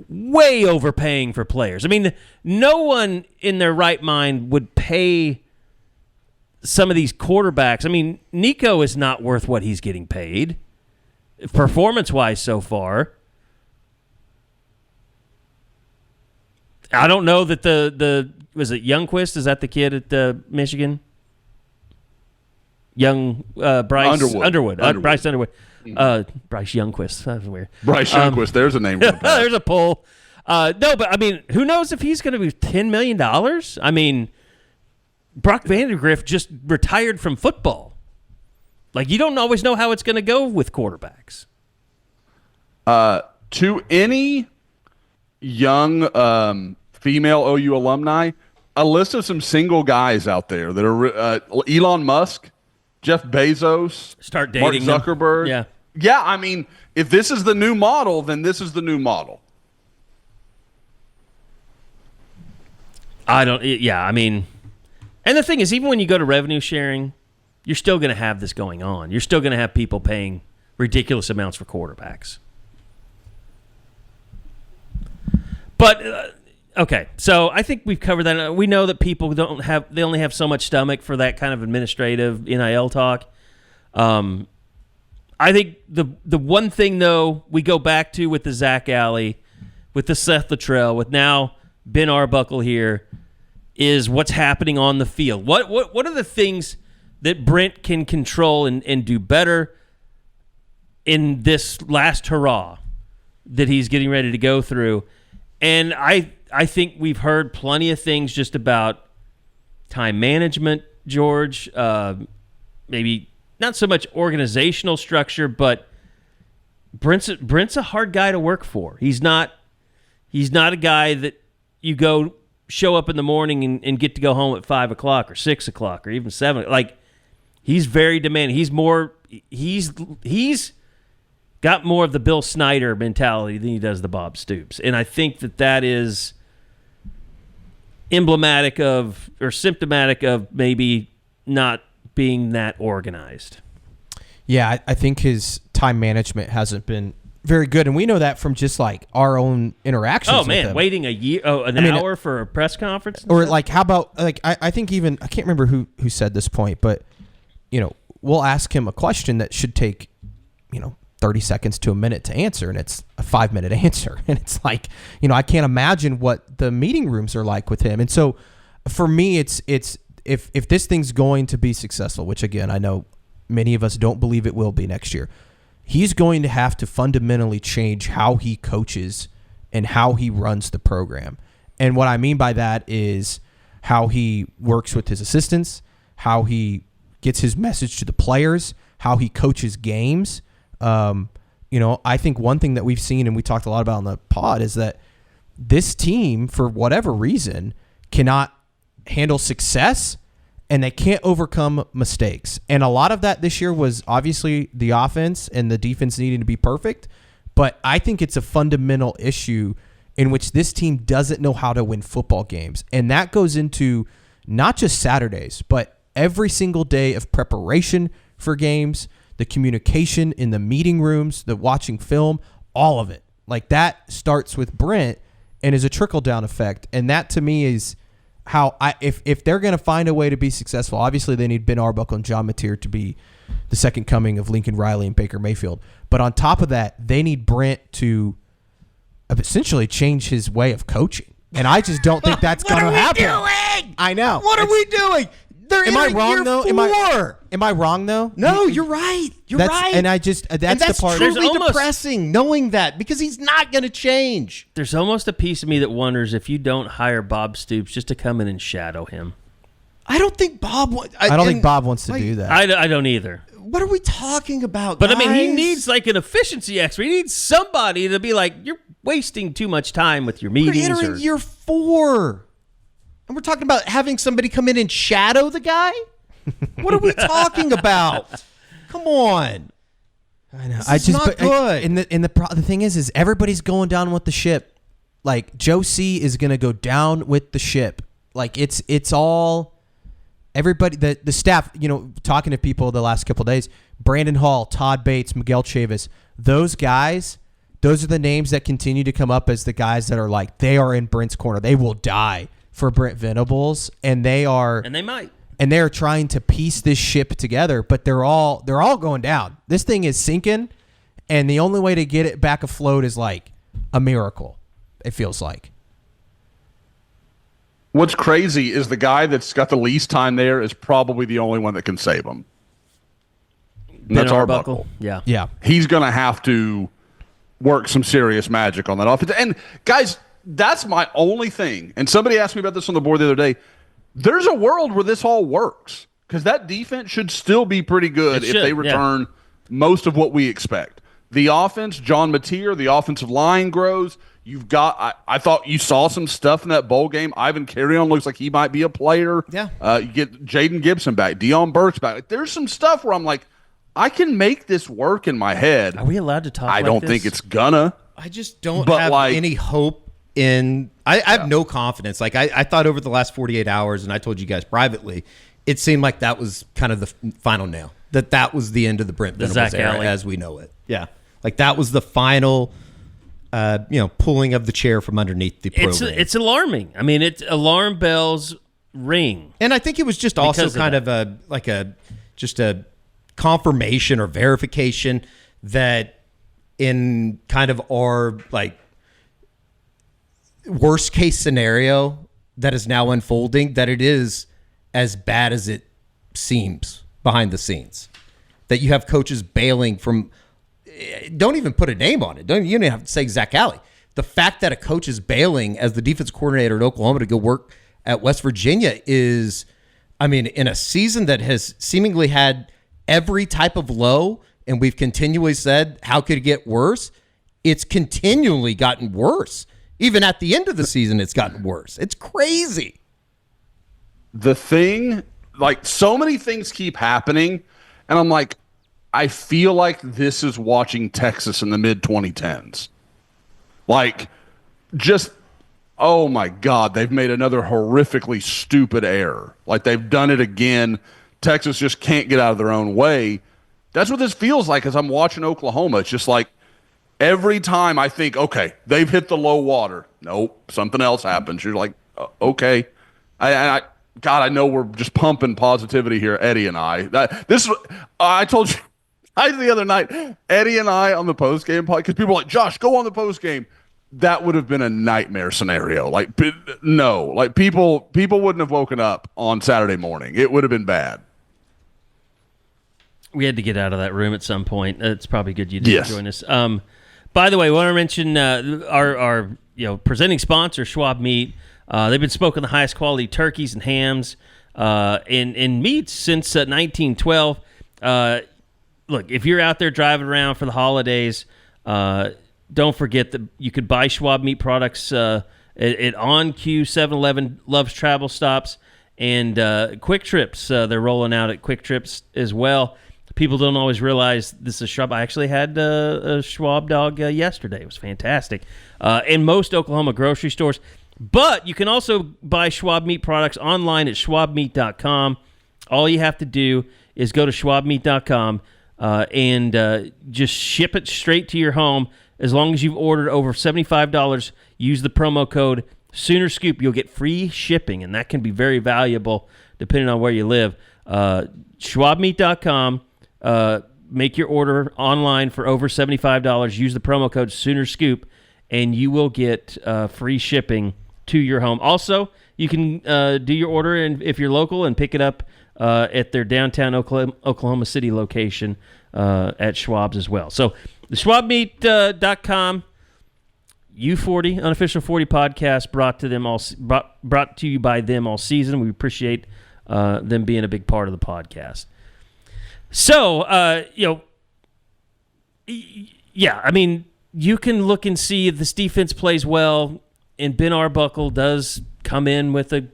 way overpaying for players. I mean, no one in their right mind would pay some of these quarterbacks. I mean, Nico is not worth what he's getting paid, performance-wise so far. I don't know that was it Youngquist? Is that the kid at Michigan? Bryce Underwood. Bryce Underwood. Bryce Youngquist. That was weird. Bryce Youngquist. There's a name. There's a poll. No, but I mean, who knows if he's going to be $10 million? I mean, Brock Vandagriff just retired from football. Like, you don't always know how it's going to go with quarterbacks. To any young female OU alumni, a list of some single guys out there that are Elon Musk, Jeff Bezos, start dating Mark Zuckerberg. Them. Yeah. I mean, if this is the new model, then this is the new model. I mean, and the thing is, even when you go to revenue sharing, you're still going to have this going on. You're still going to have people paying ridiculous amounts for quarterbacks. But okay, so I think we've covered that. We know that people they only have so much stomach for that kind of administrative NIL talk. I think the one thing, though, we go back to with the Zac Alley, with the Seth Luttrell, with now Ben Arbuckle here, is what's happening on the field. What are the things that Brent can control and do better in this last hurrah that he's getting ready to go through? And I think we've heard plenty of things just about time management, George, maybe not so much organizational structure, but Brent's a hard guy to work for. He's not a guy that you show up in the morning and get to go home at 5 o'clock or 6 o'clock or even 7. Like, he's very demanding. He's got more of the Bill Snyder mentality than he does the Bob Stoops. And I think that is emblematic of, or symptomatic of, maybe not being that organized. Yeah, I think his time management hasn't been very good, and we know that from just like our own interactions. Oh man, with him. waiting an hour for a press conference, or like how about like I think even I can't remember who said this point, but we'll ask him a question that should take 30 seconds to a minute to answer, and it's a 5-minute answer, and it's like I can't imagine what the meeting rooms are like with him. And so for me, it's if this thing's going to be successful, which again I know many of us don't believe it will be next year, he's going to have to fundamentally change how he coaches and how he runs the program. And what I mean by that is how he works with his assistants, how he gets his message to the players, how he coaches games, I think one thing that we've seen and we talked a lot about on the pod is that this team, for whatever reason, cannot handle success and they can't overcome mistakes. And a lot of that this year was obviously the offense and the defense needing to be perfect. But I think it's a fundamental issue in which this team doesn't know how to win football games. And that goes into not just Saturdays, but every single day of preparation for games, the communication in the meeting rooms, the watching film, all of it. Like that starts with Brent and is a trickle-down effect. And that to me is how if they're going to find a way to be successful, obviously they need Ben Arbuckle and John Mateer to be the second coming of Lincoln Riley and Baker Mayfield. But on top of that, they need Brent to essentially change his way of coaching. And I just don't think that's going to happen. What are we doing? I know. What are we doing? They're Am I wrong though? Four. Am I wrong though? No, you're right. You're right. And that's the part. Truly depressing knowing that because he's not going to change. There's almost a piece of me that wonders if you don't hire Bob Stoops just to come in and shadow him. I don't think Bob. I don't think Bob wants to do that. I don't either. What are we talking about? But guys? I mean, he needs like an efficiency expert. He needs somebody to be like, you're wasting too much time with your meetings. We're entering year 4. And we're talking about having somebody come in and shadow the guy? What are we talking about? Come on. I know. This is not good. The thing is everybody's going down with the ship. Like Joe C is going to go down with the ship. Like it's all everybody. The staff. Talking to people the last couple of days. Brandon Hall, Todd Bates, Miguel Chavis. Those guys. Those are the names that continue to come up as the guys that are like they are in Brent's corner. They will die for Brent Venables, and they are, and they might, and they are trying to piece this ship together. But they're all going down. This thing is sinking, and the only way to get it back afloat is like a miracle. It feels like. What's crazy is the guy that's got the least time there is probably the only one that can save them. That's Arbuckle. Yeah. He's going to have to work some serious magic on that offense. And guys, that's my only thing. And somebody asked me about this on the board the other day. There's a world where this all works because that defense should still be pretty good if they return most of what we expect. The offense, John Mateer, the offensive line grows. You've got, I thought you saw some stuff in that bowl game. Ivan Carrion looks like he might be a player. Yeah. You get Jaden Gibson back, Deion Burks back. Like, there's some stuff where I'm like, I can make this work in my head. Are we allowed to talk I like don't this? think it's gonna. I just don't have any hope in – I have no confidence. Like, I thought over the last 48 hours, and I told you guys privately, it seemed like that was kind of the final nail, that was the end of the Brent Venables era as we know it. Yeah. Like, that was the final pulling of the chair from underneath the program. It's alarming. I mean, it's alarm bells ring. And I think it was just also kind of a confirmation or verification that in kind of our like worst case scenario that is now unfolding, that it is as bad as it seems behind the scenes. That you have coaches bailing from, don't even put a name on it. You don't even have to say Zac Alley. The fact that a coach is bailing as the defense coordinator at Oklahoma to go work at West Virginia is, I mean, in a season that has seemingly had every type of low, and we've continually said, how could it get worse? It's continually gotten worse. Even at the end of the season, it's gotten worse. It's crazy. The thing, like, so many things keep happening, and I'm like, I feel like this is watching Texas in the mid-2010s. Like, just, oh my God, they've made another horrifically stupid error. Like, they've done it again. Texas just can't get out of their own way. That's what this feels like as I'm watching Oklahoma. It's just like every time I think, okay, they've hit the low water. Nope, something else happens. You're like, okay. God, I know we're just pumping positivity here, Eddie and I. I told you the other night, Eddie and I on the postgame podcast, because people were like, Josh, go on the postgame. That would have been a nightmare scenario. Like, no, like people wouldn't have woken up on Saturday morning. It would have been bad. We had to get out of that room at some point. It's probably good you didn't join us. By the way, I want to mention our presenting sponsor, Schwab Meat. They've been smoking the highest quality turkeys and hams in meats since 1912. look, if you're out there driving around for the holidays, don't forget that you could buy Schwab meat products at On-Q, 7-Eleven, Love's Travel Stops, and Quick Trips. They're rolling out at Quick Trips as well. People don't always realize this is Schwab. I actually had a Schwab dog yesterday. It was fantastic. In most Oklahoma grocery stores. But you can also buy Schwab meat products online at schwabmeat.com. All you have to do is go to schwabmeat.com and just ship it straight to your home. As long as you've ordered over $75, use the promo code SoonerScoop. You'll get free shipping, and that can be very valuable depending on where you live. schwabmeat.com. Make your order online for over $75. Use the promo code SoonerScoop, and you will get free shipping to your home. Also, you can do your order, and if you're local, and pick it up at their downtown Oklahoma City location at Schwab's as well. So the schwabmeat.com U40 Unofficial 40 podcast brought to you by them all season. We appreciate them being a big part of the podcast. So, yeah, I mean, you can look and see if this defense plays well, and Ben Arbuckle does come in with a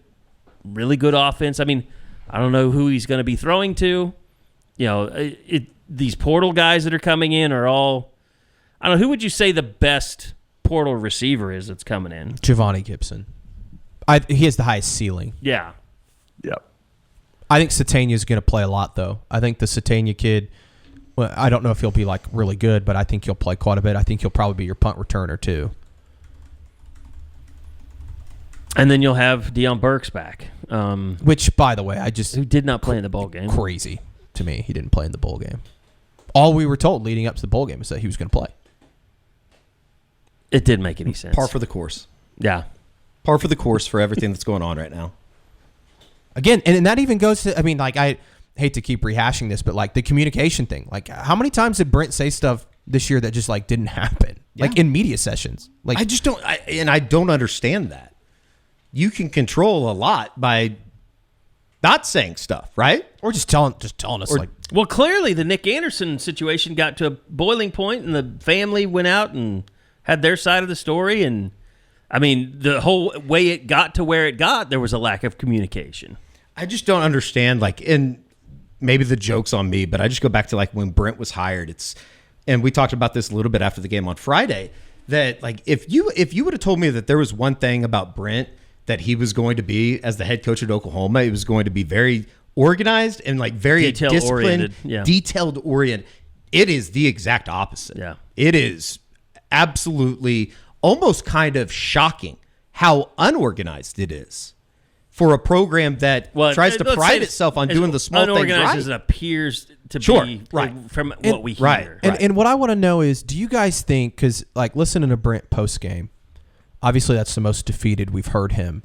really good offense. I mean, I don't know who he's going to be throwing to. These portal guys that are coming in are all, I don't know, who would you say the best portal receiver is that's coming in? Giovanni Gibson. He has the highest ceiling. Yeah. Yep. I think Satania is going to play a lot, though. I think the Satania kid, well, I don't know if he'll be like really good, but I think he'll play quite a bit. I think he'll probably be your punt returner, too. And then you'll have Deion Burks back. Which, by the way, who did not play in the bowl game. Crazy to me. He didn't play in the bowl game. All we were told leading up to the bowl game is that he was going to play. It didn't make any sense. Par for the course. Yeah. Par for the course for everything that's going on right now. Again, and that even goes to, I mean, like, I hate to keep rehashing this, but like the communication thing. Like, how many times did Brent say stuff this year that just like didn't happen? Yeah. Like in media sessions. Like, I just don't, I don't understand that. You can control a lot by not saying stuff, right? Or just telling us like. Well, clearly the Nick Anderson situation got to a boiling point, and the family went out and had their side of the story. And I mean, the whole way it got to where it got, there was a lack of communication. I just don't understand, like, and maybe the joke's on me, but I just go back to like when Brent was hired. And we talked about this a little bit after the game on Friday, that like if you would have told me that there was one thing about Brent that he was going to be as the head coach at Oklahoma, it was going to be very organized and like very disciplined, detailed oriented. It is the exact opposite. Yeah. It is absolutely almost kind of shocking how unorganized it is for a program that tries to pride itself on doing the small things right. Unorganized as it appears to be, right, from what we hear. Right. And what I want to know is, do you guys think, because like listening to Brent post-game, obviously that's the most defeated we've heard him,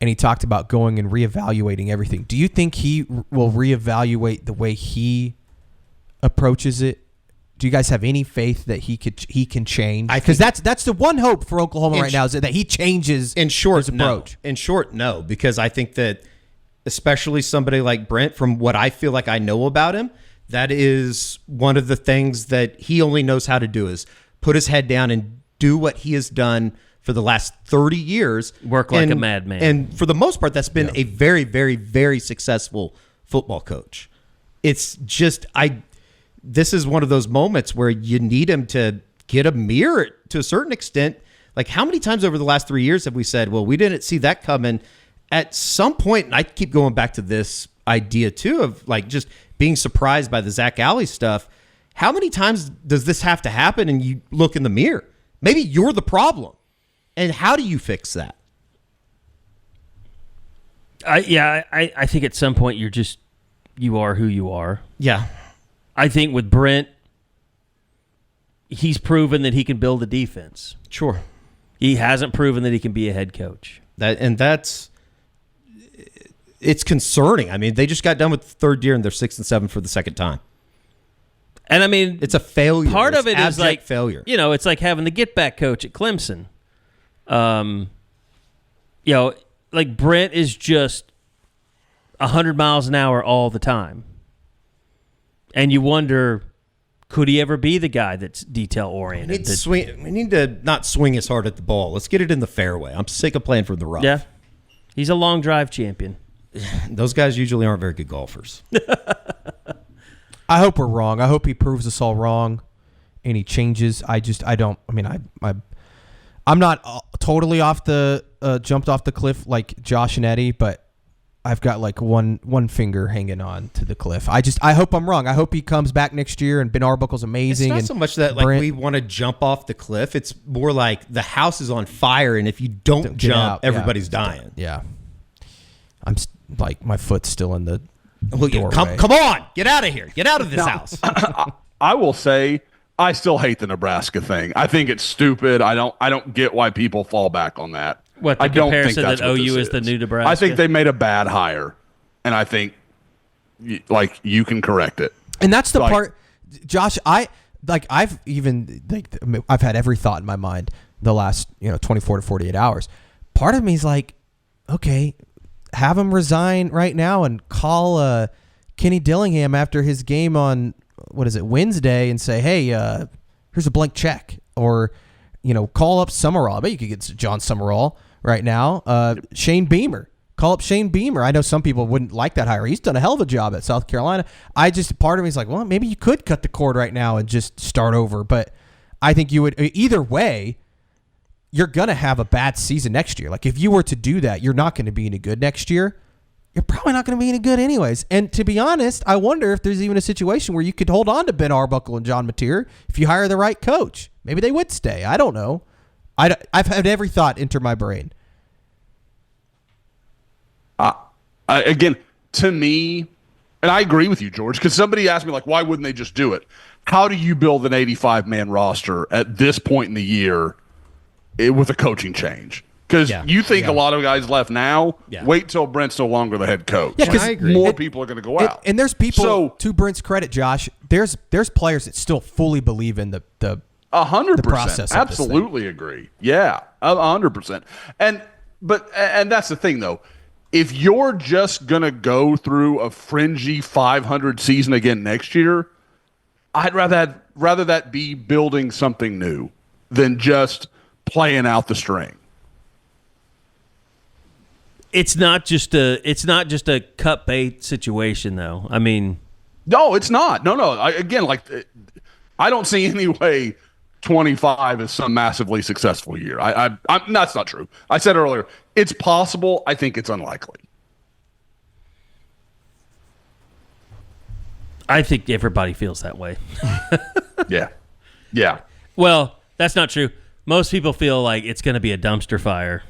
and he talked about going and reevaluating everything. Do you think he will reevaluate the way he approaches it? Do you guys have any faith that he can change? Because that's the one hope for Oklahoma right now, is that he changes his approach. No. In short, no, because I think that especially somebody like Brent, from what I feel like I know about him, that is one of the things that he only knows how to do is put his head down and do what he has done for the last 30 years. Work like a madman. And for the most part, that's been a very, very, very successful football coach. It's just, this is one of those moments where you need him to get a mirror to a certain extent. Like, how many times over the last 3 years have we said, well, we didn't see that coming? At some point, and I keep going back to this idea too of like just being surprised by the Zac Alley stuff. How many times does this have to happen and you look in the mirror? Maybe you're the problem. And how do you fix that? I think at some point you are who you are. Yeah. I think with Brent, he's proven that he can build a defense. Sure. He hasn't proven that he can be a head coach. It's concerning. I mean, they just got done with the third year and they're 6-7 for the second time. And I mean, it's a failure. Part of it is like failure. You know, it's like having the get back coach at Clemson. You know, like Brent is just 100 miles an hour all the time. And you wonder, Could he ever be the guy that's detail oriented? We need to not swing as hard at the ball. Let's get it in the fairway. I'm sick of playing from the rough. Yeah. He's a long drive champion. Those guys usually aren't very good golfers. I hope we're wrong. I hope he proves us all wrong and he changes. I'm not totally jumped off the cliff like Josh and Eddie, but I've got like one finger hanging on to the cliff. I hope I'm wrong. I hope he comes back next year and Ben Arbuckle's amazing. It's not so much that we want to jump off the cliff. It's more like the house is on fire, and if you don't jump, everybody's dying. Yeah. I'm like my foot's still in the doorway. Come on, get out of here. Get out of this house. I will say I still hate the Nebraska thing. I think it's stupid. I don't get why people fall back on that. What, the I don't think comparison that's that what OU this is the new Nebraska? I think they made a bad hire, and I think you can correct it. And that's the part, Josh. I've had every thought in my mind the last 24 to 48 hours. Part of me is like, okay, have him resign right now and call Kenny Dillingham after his game on Wednesday and say, hey, here's a blank check, or call up Summerall. I bet you could get John Summerall right now. Shane Beamer. Call up Shane Beamer. I know some people wouldn't like that hire. He's done a hell of a job at South Carolina. Part of me is like, well, maybe you could cut the cord right now and just start over. But I think you would, either way, you're going to have a bad season next year. Like if you were to do that, you're not going to be any good next year. You're probably not going to be any good anyways. And to be honest, I wonder if there's even a situation where you could hold on to Ben Arbuckle and John Mateer if you hire the right coach. Maybe they would stay. I don't know. I've had every thought enter my brain. Again, to me, and I agree with you, George, because somebody asked me, why wouldn't they just do it? How do you build an 85-man roster at this point in the year with a coaching change? Because you think a lot of guys left now. Yeah. Wait till Brent's no longer the head coach. Yeah, because more people are going to go out. And there's people, to Brent's credit, Josh, there's players that still fully believe in the 100%. process. Absolutely agree. Yeah, 100%. And that's the thing, though. If you're just going to go through a fringy 500 season again next year, I'd rather that be building something new than just playing out the string. It's not just a cut bait situation, though. I mean, no, it's not. No. I don't see any way 25 is some massively successful year. That's not true. I said earlier, it's possible. I think it's unlikely. I think everybody feels that way. Yeah. Well, that's not true. Most people feel like it's going to be a dumpster fire.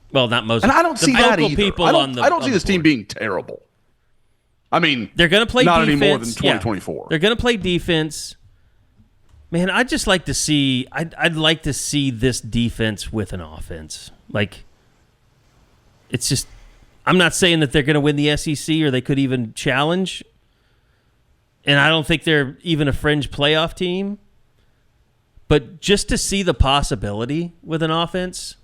Well, not most. And I don't see that either. People I don't see this team being terrible. I mean, they're going to play not defense. any more than 2024. Yeah. They're going to play defense. Man, I'd just like to see. I'd like to see this defense with an offense. It's just. I'm not saying that they're going to win the SEC or they could even challenge. And I don't think they're even a fringe playoff team. But just to see the possibility with an offense.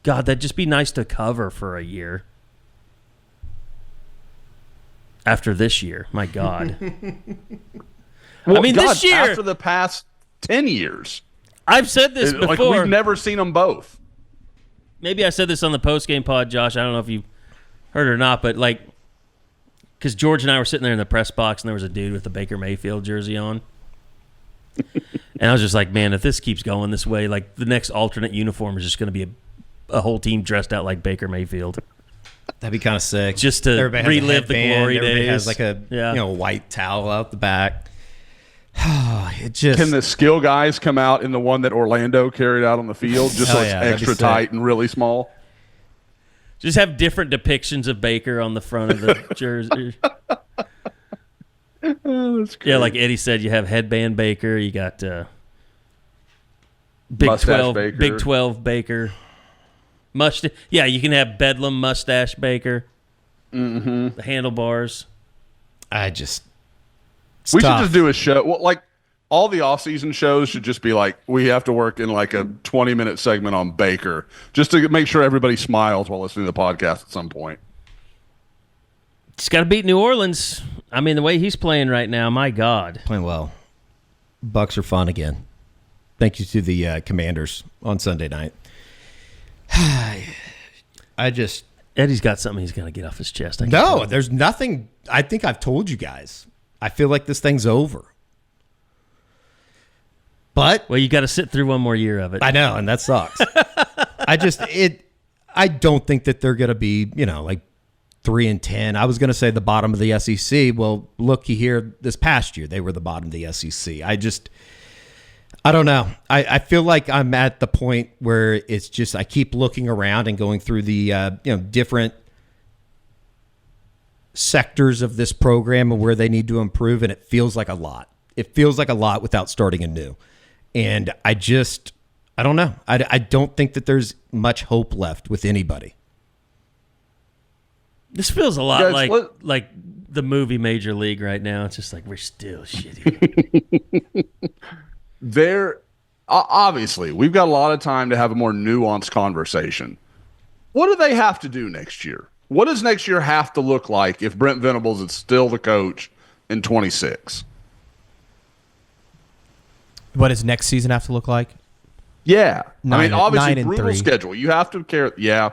God, that'd just be nice to cover for a year. After this year, my God. Well, I mean, God, this year, after the past 10 years, I've said this before. We've never seen them both. Maybe I said this on the post-game pod, Josh. I don't know if you heard it or not, but because George and I were sitting there in the press box, and there was a dude with the Baker Mayfield jersey on. And I was just like, man, if this keeps going this way, the next alternate uniform is just going to be a whole team dressed out like Baker Mayfield. That'd be kind of sick. Just to relive the glory days. Has a white towel out the back. Can the skill guys come out in the one that Orlando carried out on the field, just so it's extra tight and really small? Just have different depictions of Baker on the front of the jersey. Oh, that's great. Yeah, like Eddie said, you have headband Baker. You got Big 12 Baker. Big 12 Baker. Yeah, you can have Bedlam mustache Baker. Mm-hmm. The handlebars. We should just do a show. Well, all the off-season shows should just be we have to work in a 20-minute segment on Baker just to make sure everybody smiles while listening to the podcast at some point. Just got to beat New Orleans. I mean, the way he's playing right now, my God. Playing well. Bucks are fun again. Thank you to the Commanders on Sunday night. Eddie's got something he's going to get off his chest. No, there's nothing. I think I've told you guys. I feel like this thing's over. But well, you got to sit through one more year of it. I know, and that sucks. I don't think that they're going to be, like 3-10. I was going to say the bottom of the SEC. Well, looky here, this past year they were the bottom of the SEC. I don't know. I feel like I'm at the point where it's just I keep looking around and going through the different sectors of this program and where they need to improve, and it feels like a lot. It feels like a lot without starting anew. And I don't know. I don't think that there's much hope left with anybody. This feels a lot like the movie Major League right now. It's just like we're still shitty. Obviously, we've got a lot of time to have a more nuanced conversation. What do they have to do next year? What does next year have to look like if Brent Venables is still the coach in 26? What does next season have to look like? Yeah. Obviously, 9-3. brutal schedule. You have to care. Yeah.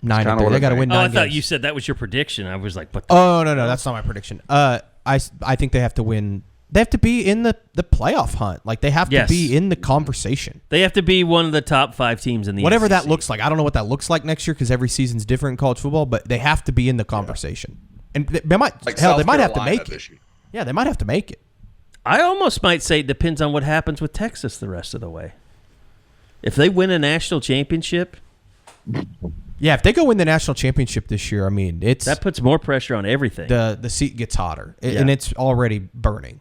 9-3. They got to win 9 I games. thought you said that was your prediction. I was like, what the Oh, no, that's not my prediction. I think they have to win. They have to be in the playoff hunt. Like, they have to be in the conversation. They have to be one of the top 5 teams in the Whatever SEC. that looks like. I don't know what that looks like next year because every season's different in college football, but they have to be in the conversation. And they might have to make it. Yeah, they might have to make it. I almost might say it depends on what happens with Texas the rest of the way. If they win a national championship. Yeah, if they go win the national championship this year, that puts more pressure on everything. The seat gets hotter, and it's already burning.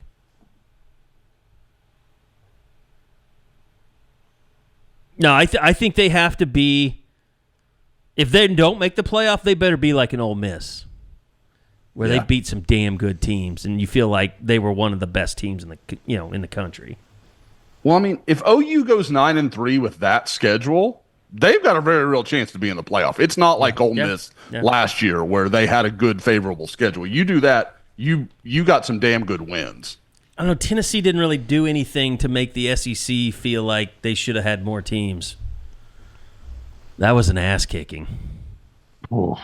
No, I think they have to be. If they don't make the playoff, they better be like an Ole Miss, where they beat some damn good teams, and you feel like they were one of the best teams in the country. Well, if OU goes 9-3 with that schedule, they've got a very real chance to be in the playoff. It's not like Ole Miss last year where they had a good, favorable schedule. You do that, you got some damn good wins. I don't know. Tennessee didn't really do anything to make the SEC feel like they should have had more teams. That was an ass kicking. Oh.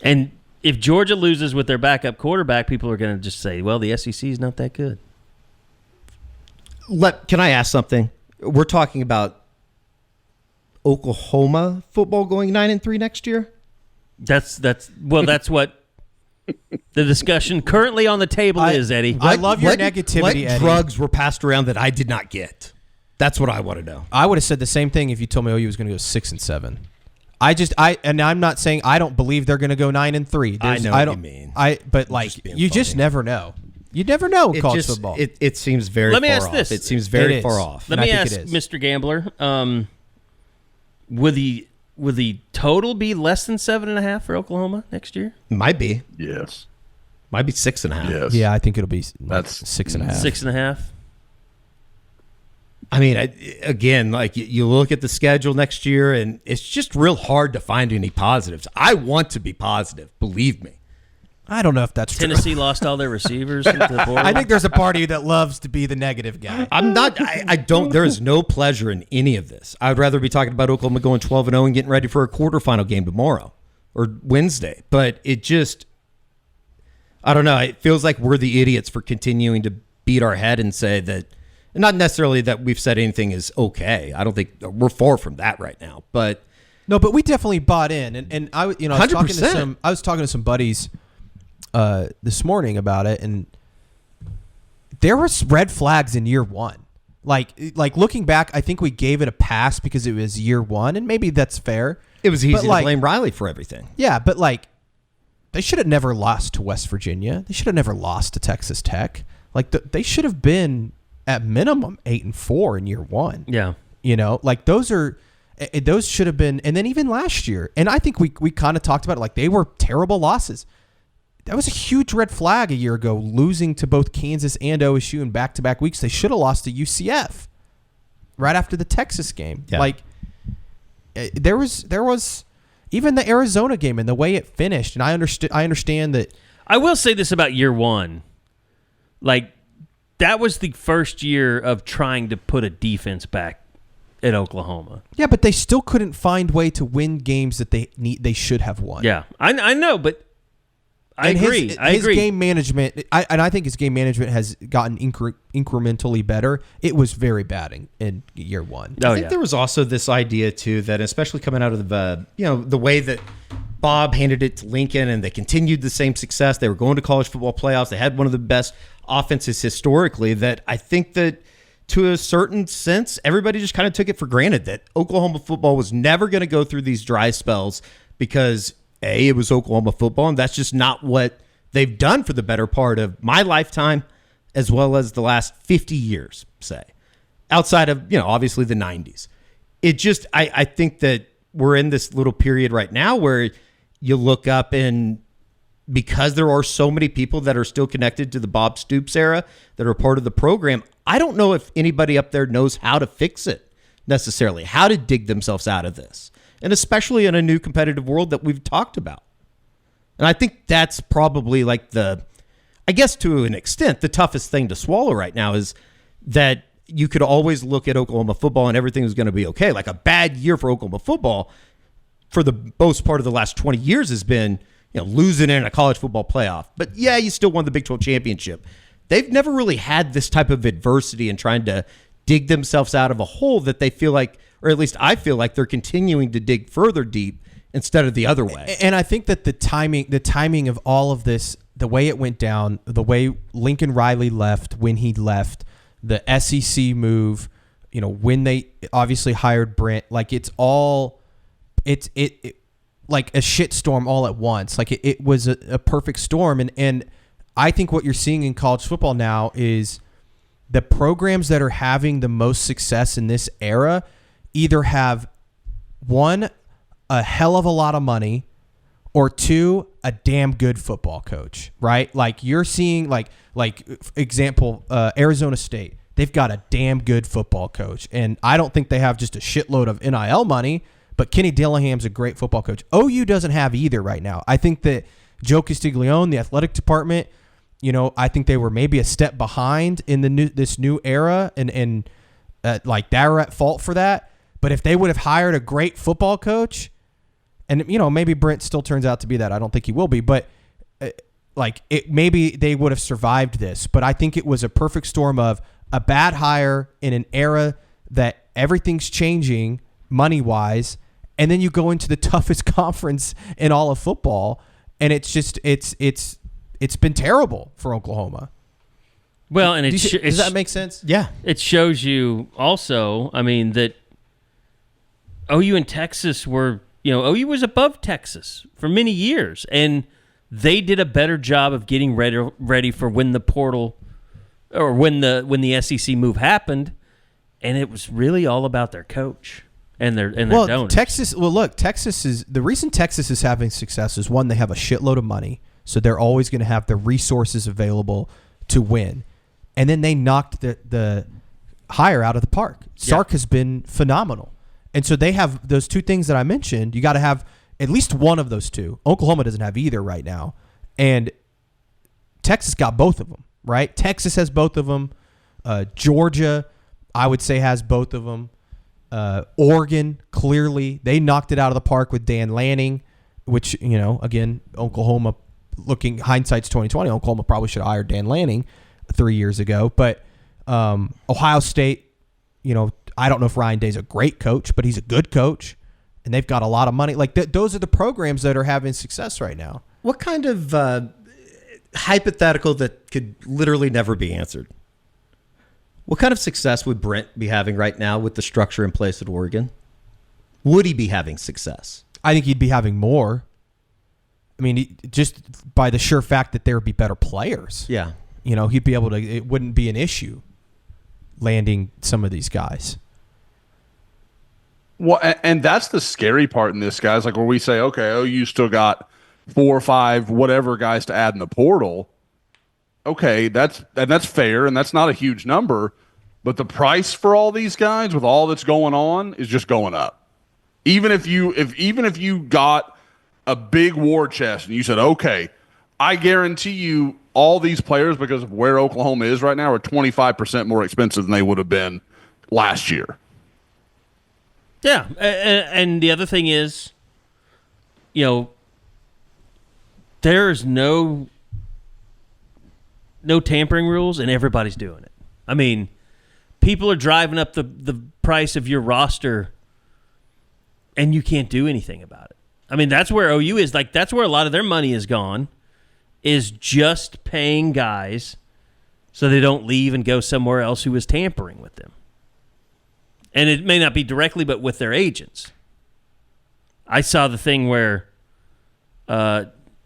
And if Georgia loses with their backup quarterback, people are going to just say, well, the SEC is not that good. Can I ask something? We're talking about Oklahoma football going 9-3 next year? That's what the discussion currently on the table is, Eddie. I love your negativity, Eddie. Drugs were passed around that I did not get. That's what I want to know. I would have said the same thing if you told me OU was going to go 6-7. I'm not saying I don't believe they're going to go 9-3. I know what you mean. But you just never know. You never know college football. It seems very. Let me far ask off. this. It seems very far off. Let me ask Mr. Gambler. Would the total be less than 7.5 for Oklahoma next year? Might be. Yes. Might be 6.5. Yes. Yeah, I think it'll be that's 6.5. 6.5. Again, you look at the schedule next year, and it's just real hard to find any positives. I want to be positive, believe me. I don't know if that's Tennessee true. lost all their receivers. To the board. I think there's a party that loves to be the negative guy. I'm not. I don't. There is no pleasure in any of this. I would rather be talking about Oklahoma going 12-0 and getting ready for a quarterfinal game tomorrow or Wednesday. But it just, I don't know. It feels like we're the idiots for continuing to beat our head and say that. Not necessarily that we've said anything is okay. I don't think we're far from that right now. But no, but we definitely bought in, and I was 100%. I was talking to some buddies this morning about it, and there was red flags in year one. Like looking back, I think we gave it a pass because it was year one, and maybe that's fair. It was easy to blame Riley for everything. Yeah, but they should have never lost to West Virginia. They should have never lost to Texas Tech. They should have been at minimum 8-4 in year one. Yeah, those should have been, and then even last year, and I think we kind of talked about it they were terrible losses. That was a huge red flag a year ago, losing to both Kansas and OSU in back-to-back weeks. They should have lost to UCF right after the Texas game. Yeah. There was even the Arizona game and the way it finished. And I understand that I will say this about year one. Like, that was the first year of trying to put a defense back at Oklahoma. Yeah, but they still couldn't find way to win games that they should have won. Yeah, I know, but I agree. His game management, I think his game management has gotten incrementally better. It was very bad in year one. I think there was also this idea too that, especially coming out of the way that Bob handed it to Lincoln, and they continued the same success. They were going to college football playoffs. They had one of the best offenses historically. That I think that, to a certain sense, everybody just kind of took it for granted that Oklahoma football was never going to go through these dry spells because, A, it was Oklahoma football, and that's just not what they've done for the better part of my lifetime, as well as the last 50 years, say, outside of, obviously the 90s. It just, I think that we're in this little period right now where you look up, and because there are so many people that are still connected to the Bob Stoops era that are part of the program, I don't know if anybody up there knows how to fix it necessarily, how to dig themselves out of this. And especially in a new competitive world that we've talked about. And I think that's probably like I guess to an extent, the toughest thing to swallow right now is that you could always look at Oklahoma football and everything was going to be okay. Like, a bad year for Oklahoma football for the most part of the last 20 years has been, losing in a college football playoff. But yeah, you still won the Big 12 championship. They've never really had this type of adversity in trying to dig themselves out of a hole that they feel like, or at least I feel like, they're continuing to dig further deep instead of the other way. And I think that the timing of all of this, the way it went down, the way Lincoln Riley left, when he left, the SEC move, when they obviously hired Brent, like, it's like a shitstorm all at once. Like, it was a perfect storm. And I think what you're seeing in college football now is the programs that are having the most success in this era either have, one, a hell of a lot of money, or two, a damn good football coach, right? Like, you're seeing, like example, Arizona State. They've got a damn good football coach. And I don't think they have just a shitload of NIL money, but Kenny Dillaham's a great football coach. OU doesn't have either right now. I think that Joe Castiglione, the athletic department, I think they were maybe a step behind in this new era, and like, they're at fault for that. But if they would have hired a great football coach, and maybe Brent still turns out to be that. I don't think he will be, but maybe they would have survived this. But I think it was a perfect storm of a bad hire in an era that everything's changing money-wise, and then you go into the toughest conference in all of football, and it's just it's been terrible for Oklahoma. Well, and does that make sense? Yeah. It shows you also, that OU and Texas were, OU was above Texas for many years, and they did a better job of getting ready for when the portal, or when the SEC move happened, and it was really all about their coach and their donors. Texas is the reason Texas is having success is, one, they have a shitload of money, so they're always going to have the resources available to win. And then they knocked the hire out of the park. Sark has been phenomenal. And so they have those two things that I mentioned. You got to have at least one of those two. Oklahoma doesn't have either right now. And Texas got both of them, right? Texas has both of them. Georgia, I would say, has both of them. Oregon, clearly, they knocked it out of the park with Dan Lanning, which, again, Oklahoma, looking, hindsight's 2020, Oklahoma probably should have hired Dan Lanning 3 years ago. But Ohio State, I don't know if Ryan Day's a great coach, but he's a good coach, and they've got a lot of money. Like, those are the programs that are having success right now. What kind of hypothetical that could literally never be answered? What kind of success would Brent be having right now with the structure in place at Oregon? Would he be having success? I think he'd be having more. Just by the sure fact that there would be better players. Yeah. He'd be able to, it wouldn't be an issue landing some of these guys. Well, and that's the scary part in this, guys. Like, where we say, okay, you still got 4 or 5, whatever guys to add in the portal. Okay, that's fair, and that's not a huge number. But the price for all these guys, with all that's going on, is just going up. Even if you got a big war chest and you said, okay, I guarantee you all these players, because of where Oklahoma is right now, are 25% more expensive than they would have been last year. Yeah, and the other thing is, there's no tampering rules, and everybody's doing it. I mean, people are driving up the price of your roster, and you can't do anything about it. I mean, that's where OU is. Like, that's where a lot of their money is gone, is just paying guys so they don't leave and go somewhere else who is tampering with them. And it may not be directly, but with their agents. I saw the thing where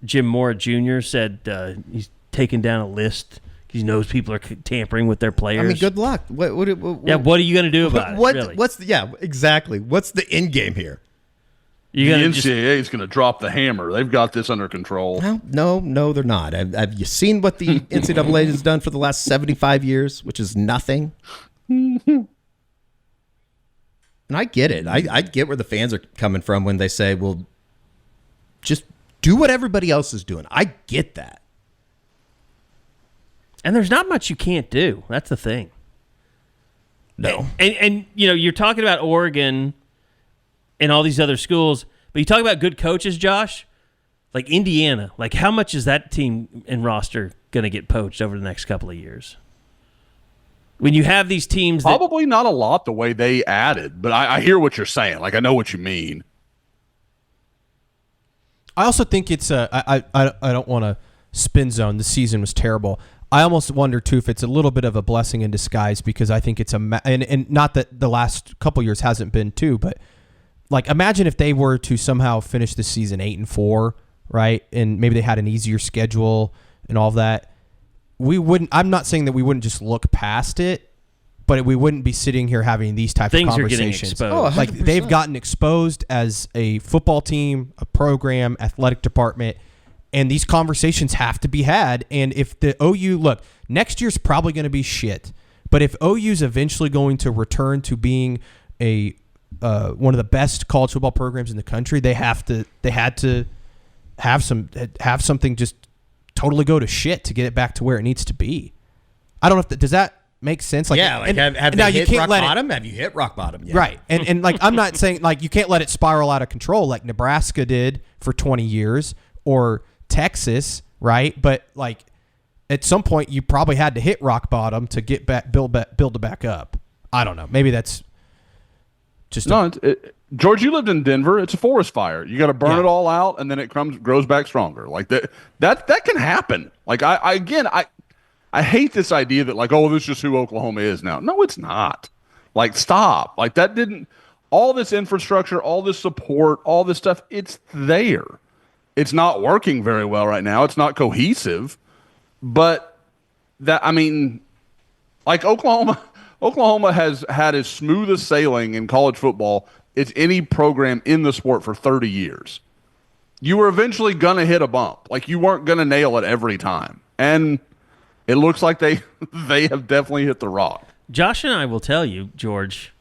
Jim Mora Jr. said he's taken down a list because he knows people are tampering with their players. I mean, good luck. What are you going to do about it? Really? Exactly. What's the end game here? The NCAA is going to drop the hammer. They've got this under control. No, they're not. Have you seen what the NCAA has done for the last 75 years, which is nothing? And I get it. I get where the fans are coming from when they say, well, just do what everybody else is doing. I get that. And there's not much you can't do. That's the thing. No. And you're talking about Oregon and all these other schools, but you talk about good coaches, Josh, like Indiana. Like, how much is that team and roster going to get poached over the next couple of years? When you have these teams probably not a lot the way they added, but I hear what you're saying. Like, I know what you mean. I also think it's I don't want to spin zone. The season was terrible. I almost wonder too if it's a little bit of a blessing in disguise, because I think it's and not that the last couple years hasn't been too, but like, imagine if they were to somehow finish the season 8-4, right? And maybe they had an easier schedule and all that. We wouldn't. I'm not saying that we wouldn't just look past it, but we wouldn't be sitting here having these types of conversations. Things are getting exposed. Like, they've gotten exposed as a football team, a program, athletic department, and these conversations have to be had. And if the OU, look, next year's probably going to be shit, but if OU's eventually going to return to being a one of the best college football programs in the country, they had to have something just totally go to shit to get it back to where it needs to be. I don't know if does that make sense? Like, yeah, like, have now you you can't rock let bottom? Have you hit rock bottom yet? Right. And like, I'm not saying like you can't let it spiral out of control like Nebraska did for 20 years or Texas, right? But like, at some point you probably had to hit rock bottom to get back, build it back up. I don't know. Maybe that's just George, you lived in Denver. It's a forest fire. You got to burn it all out, and then it grows back stronger. Like that can happen. Like I hate this idea that like, oh, this is just who Oklahoma is now. No, it's not. Like, stop. Like, that didn't. All this infrastructure, all this support, all this stuff, it's there. It's not working very well right now. It's not cohesive. But that, I mean, like Oklahoma has had as smooth a sailing in college football as any program in the sport for 30 years. You were eventually going to hit a bump. Like, you weren't going to nail it every time. And it looks like they have definitely hit the rock. Josh and I will tell you, George,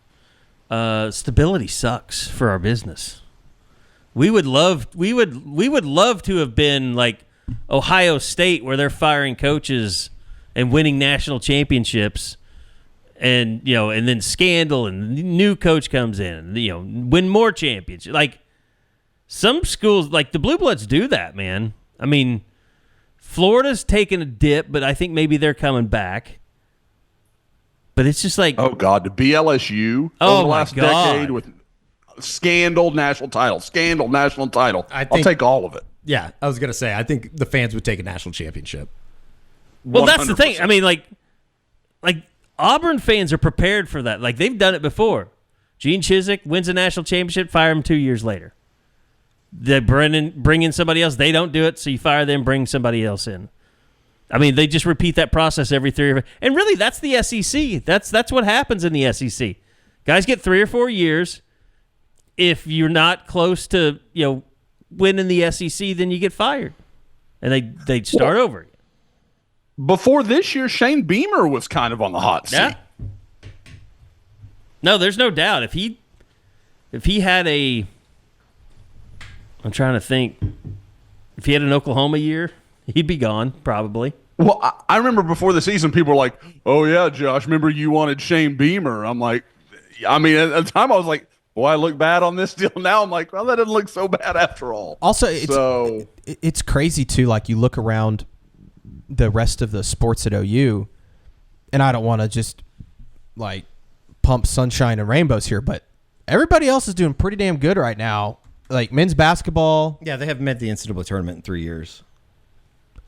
stability sucks for our business. We would love to have been like Ohio State, where they're firing coaches and winning national championships, and and then scandal, and new coach comes in, and win more championships. Like, some schools, like the Blue Bloods, do that, man. I mean, Florida's taken a dip, but I think maybe they're coming back. But it's just like, oh God, to be LSU over the last decade with scandal, national title. I'll take all of it. Yeah, I was gonna say, I think the fans would take a national championship. Well, 100%. That's the thing. I mean, like Auburn fans are prepared for that. Like, they've done it before. Gene Chizik wins a national championship, fire him 2 years later. They bring in somebody else. They don't do it, so you fire them, bring somebody else in. I mean, they just repeat that process every 3 years. And really, that's the SEC. That's what happens in the SEC. Guys get 3 or 4 years. If you're not close to winning the SEC, then you get fired, and they start over. Before this year, Shane Beamer was kind of on the hot seat. Yeah. No, there's no doubt. If he had I'm trying to think. If he had an Oklahoma year, He'd be gone, probably. Well, I remember before the season, people were like, "Oh yeah, Josh, remember you wanted Shane Beamer?" I'm like, I mean, at the time I was like, "Boy, I look bad on this deal." Now I'm like, "Well, that doesn't look so bad after all." Also, it's crazy too. Like you look around the rest of the sports at OU, and I don't want to just like pump sunshine and rainbows here, but everybody else is doing pretty damn good right now. Like men's basketball. Yeah, they haven't made the NCAA tournament in 3 years.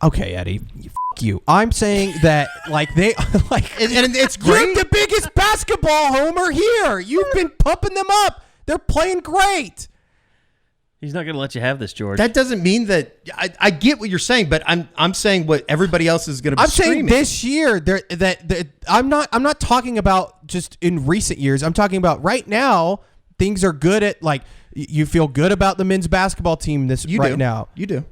Okay, Eddie, fuck you. I'm saying that like they like, and it's great. You're the biggest basketball homer here. You've been pumping them up. They're playing great. He's not going to let you have this, George. That doesn't mean that I get what you're saying, but I'm saying what everybody else is going to be saying screaming. this year I'm not talking about just in recent years. I'm talking about right now. Things are good at like you feel good about the men's basketball team now. You do.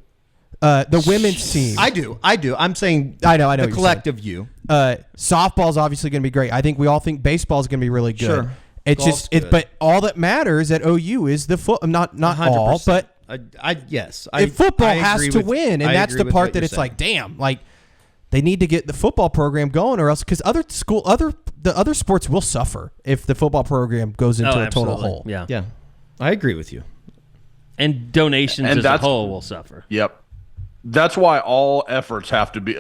The women's team. I do. I'm saying I know the collective you. Softball's obviously going to be great. I think we all think baseball's going to be really good. Sure. It's Golf's just good. but all that matters at OU is the not 100%. all, but yes. football has to win, and that's the part that it's like, damn, like they need to get the football program going, or else because the other sports will suffer if the football program goes into a total hole. Yeah. I agree with you. And donations as a whole will suffer. Yep. That's why all efforts have to be,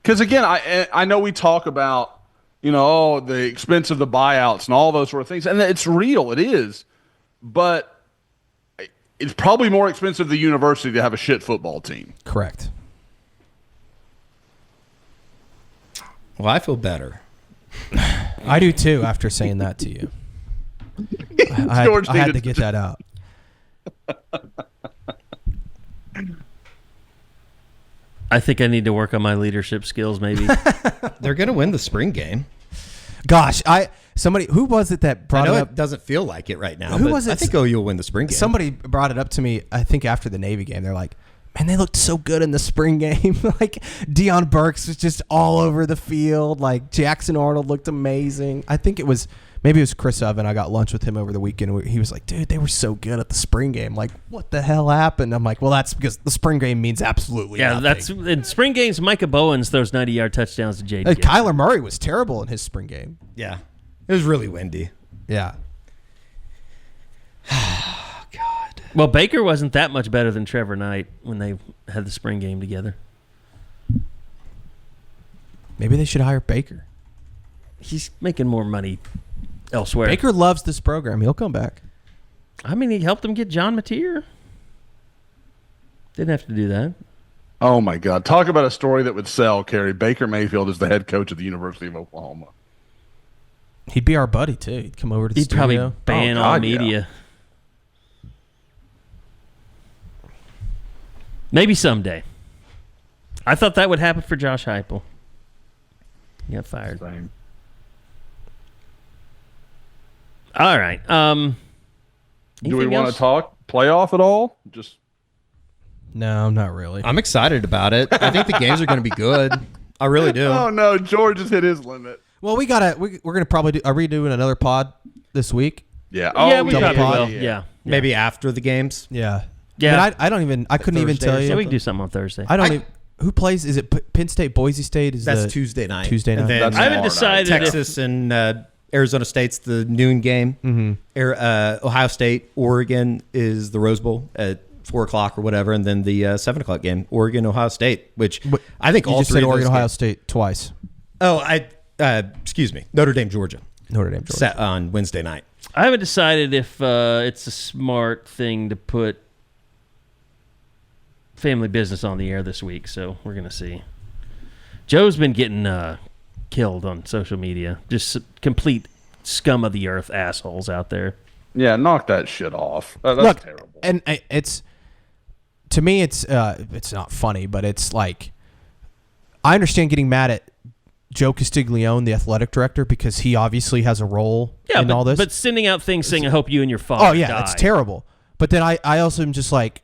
because again, I know we talk about, the expense of the buyouts and all those sort of things, and it's real, it is, but it's probably more expensive the university to have a shit football team. Correct. Well, I feel better. I do too after saying that to you. I had to get that out. I think I need to work on my leadership skills, maybe. They're going to win the spring game. Gosh, who was it that brought I know it up? It doesn't feel like it right now. Who was it? I think OU will win the spring game. Somebody brought it up to me, I think after the Navy game. They're like, man, they looked so good in the spring game. Like Deion Burks was just all over the field. Like Jackson Arnold looked amazing. I think maybe it was Chris Oven. I got lunch with him over the weekend. He was like, dude, they were so good at the spring game. Like, what the hell happened? I'm like, well, that's because the spring game means absolutely nothing. That's in spring games. Micah Bowens throws 90-yard touchdowns to Jaden. Kyler Murray was terrible in his spring game. Yeah. It was really windy. Yeah. God. Well, Baker wasn't that much better than Trevor Knight when they had the spring game together. Maybe they should hire Baker. He's making more money elsewhere. Baker loves this program. He'll come back. I mean, he helped him get John Mateer. Didn't have to do that. Oh my God! Talk about a story that would sell, Carey. Baker Mayfield is the head coach of the University of Oklahoma. He'd be our buddy too. He'd come over to the He'd studio. probably ban all media. Maybe someday. I thought that would happen for Josh Heupel. He got fired. Same. All right. Do we want else? to talk playoff at all? No, not really. I'm excited about it. I think the games are going to be good. I really do. Oh no, George has hit his limit. Well, we're gonna probably do. Are we doing another pod this week? Yeah. Yeah, we double probably pod? will. Yeah. Maybe after the games. Yeah. Yeah. I mean, I don't even. I couldn't even Thursday tell or you. Yeah, we can do something on Thursday. I don't even. Who plays? Is it Penn State, Boise State? That's Tuesday night. Tuesday night. And then That's I haven't tomorrow decided Texas and Arizona State's the noon game. Mm-hmm. Ohio State, Oregon is the Rose Bowl at 4:00 or whatever, and then the 7:00 game, Oregon, Ohio State, which I think You all just three said of those Oregon, Ohio games- State twice. Oh, excuse me, Notre Dame, Georgia, Notre Dame, Georgia. set on Wednesday night. I haven't decided if it's a smart thing to put family business on the air this week, so we're going to see. Joe's been getting killed on social media. Just complete scum of the earth assholes out there. Yeah, knock that shit off. That's Look, terrible. and it's to me, it's not funny, but it's like I understand getting mad at Joe Castiglione, the athletic director, because he obviously has a role in all this. But sending out things saying, I hope you and your father Oh yeah, die. it's terrible. But then I also am just like,